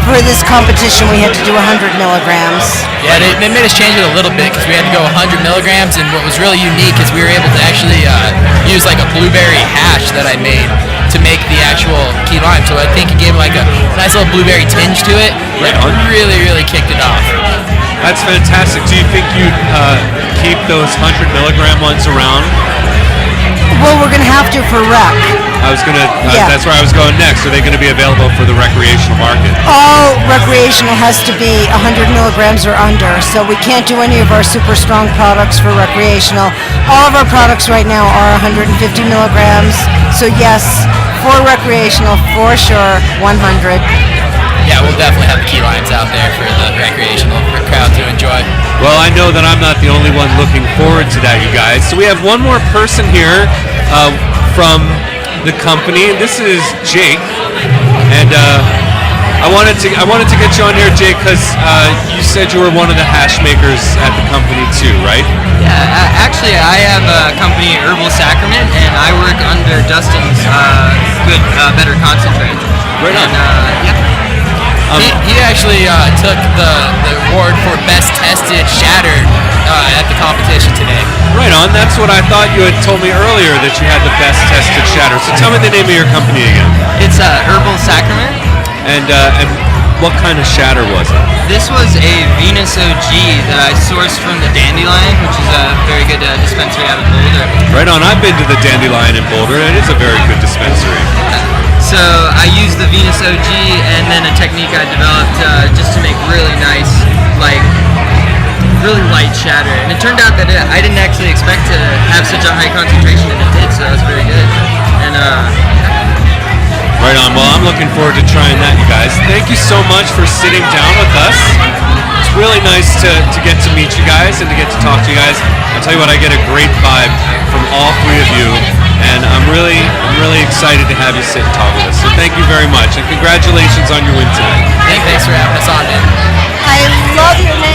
for this competition we had to do 100 milligrams. Yeah, they made us change it a little bit because we had to go 100 milligrams, and what was really unique is we were able to actually use like a blueberry hash that I made to make the actual key lime. So I think it gave like a nice little blueberry tinge to it. Right on. Really kicked it off. That's fantastic. Do you think you'd keep those 100 milligram ones around? Well, we're going to have to for rec. I was going to, that's where I was going next. Are they going to be available for the recreational market? All recreational has to be 100 milligrams or under, so we can't do any of our super strong products for recreational. All of our products right now are 150 milligrams, so yes, for recreational, for sure, 100. Yeah, we'll definitely have the key limes out there for the recreational crowd to enjoy. Well, I know that I'm not the only one looking forward to that, you guys. So we have one more person here from the company, and this is Jake. And I wanted to get you on here, Jake, because you said you were one of the hash makers at the company too, right? Yeah, actually, I have a company, Herbal Sacrament, and I work under Dustin's Good Better Concentrate. Right on. And, yeah. He actually took the award for best tested shatter at the competition today. Right on. That's what I thought you had told me earlier, that you had the best tested shatter. So tell me the name of your company again. It's Herbal Sacrament. And what kind of shatter was it? This was a Venus OG that I sourced from the Dandelion, which is a very good dispensary out of Boulder. Right on. I've been to the Dandelion in Boulder, and it is a very good dispensary. So I used the Venus OG and then a technique I developed just to make really nice, like really light shatter. And it turned out that I didn't actually expect to have such a high concentration, and it did, so it was very good. And right on. Well, I'm looking forward to trying that, you guys. Thank you so much for sitting down with us. It's really nice to get to meet you guys and to get to talk to you guys. I'll tell you what, I get a great vibe from all three of you, and I'm really excited to have you sit and talk with us. So thank you very much, and congratulations on your win tonight. Thanks for having us on, man. I love your name.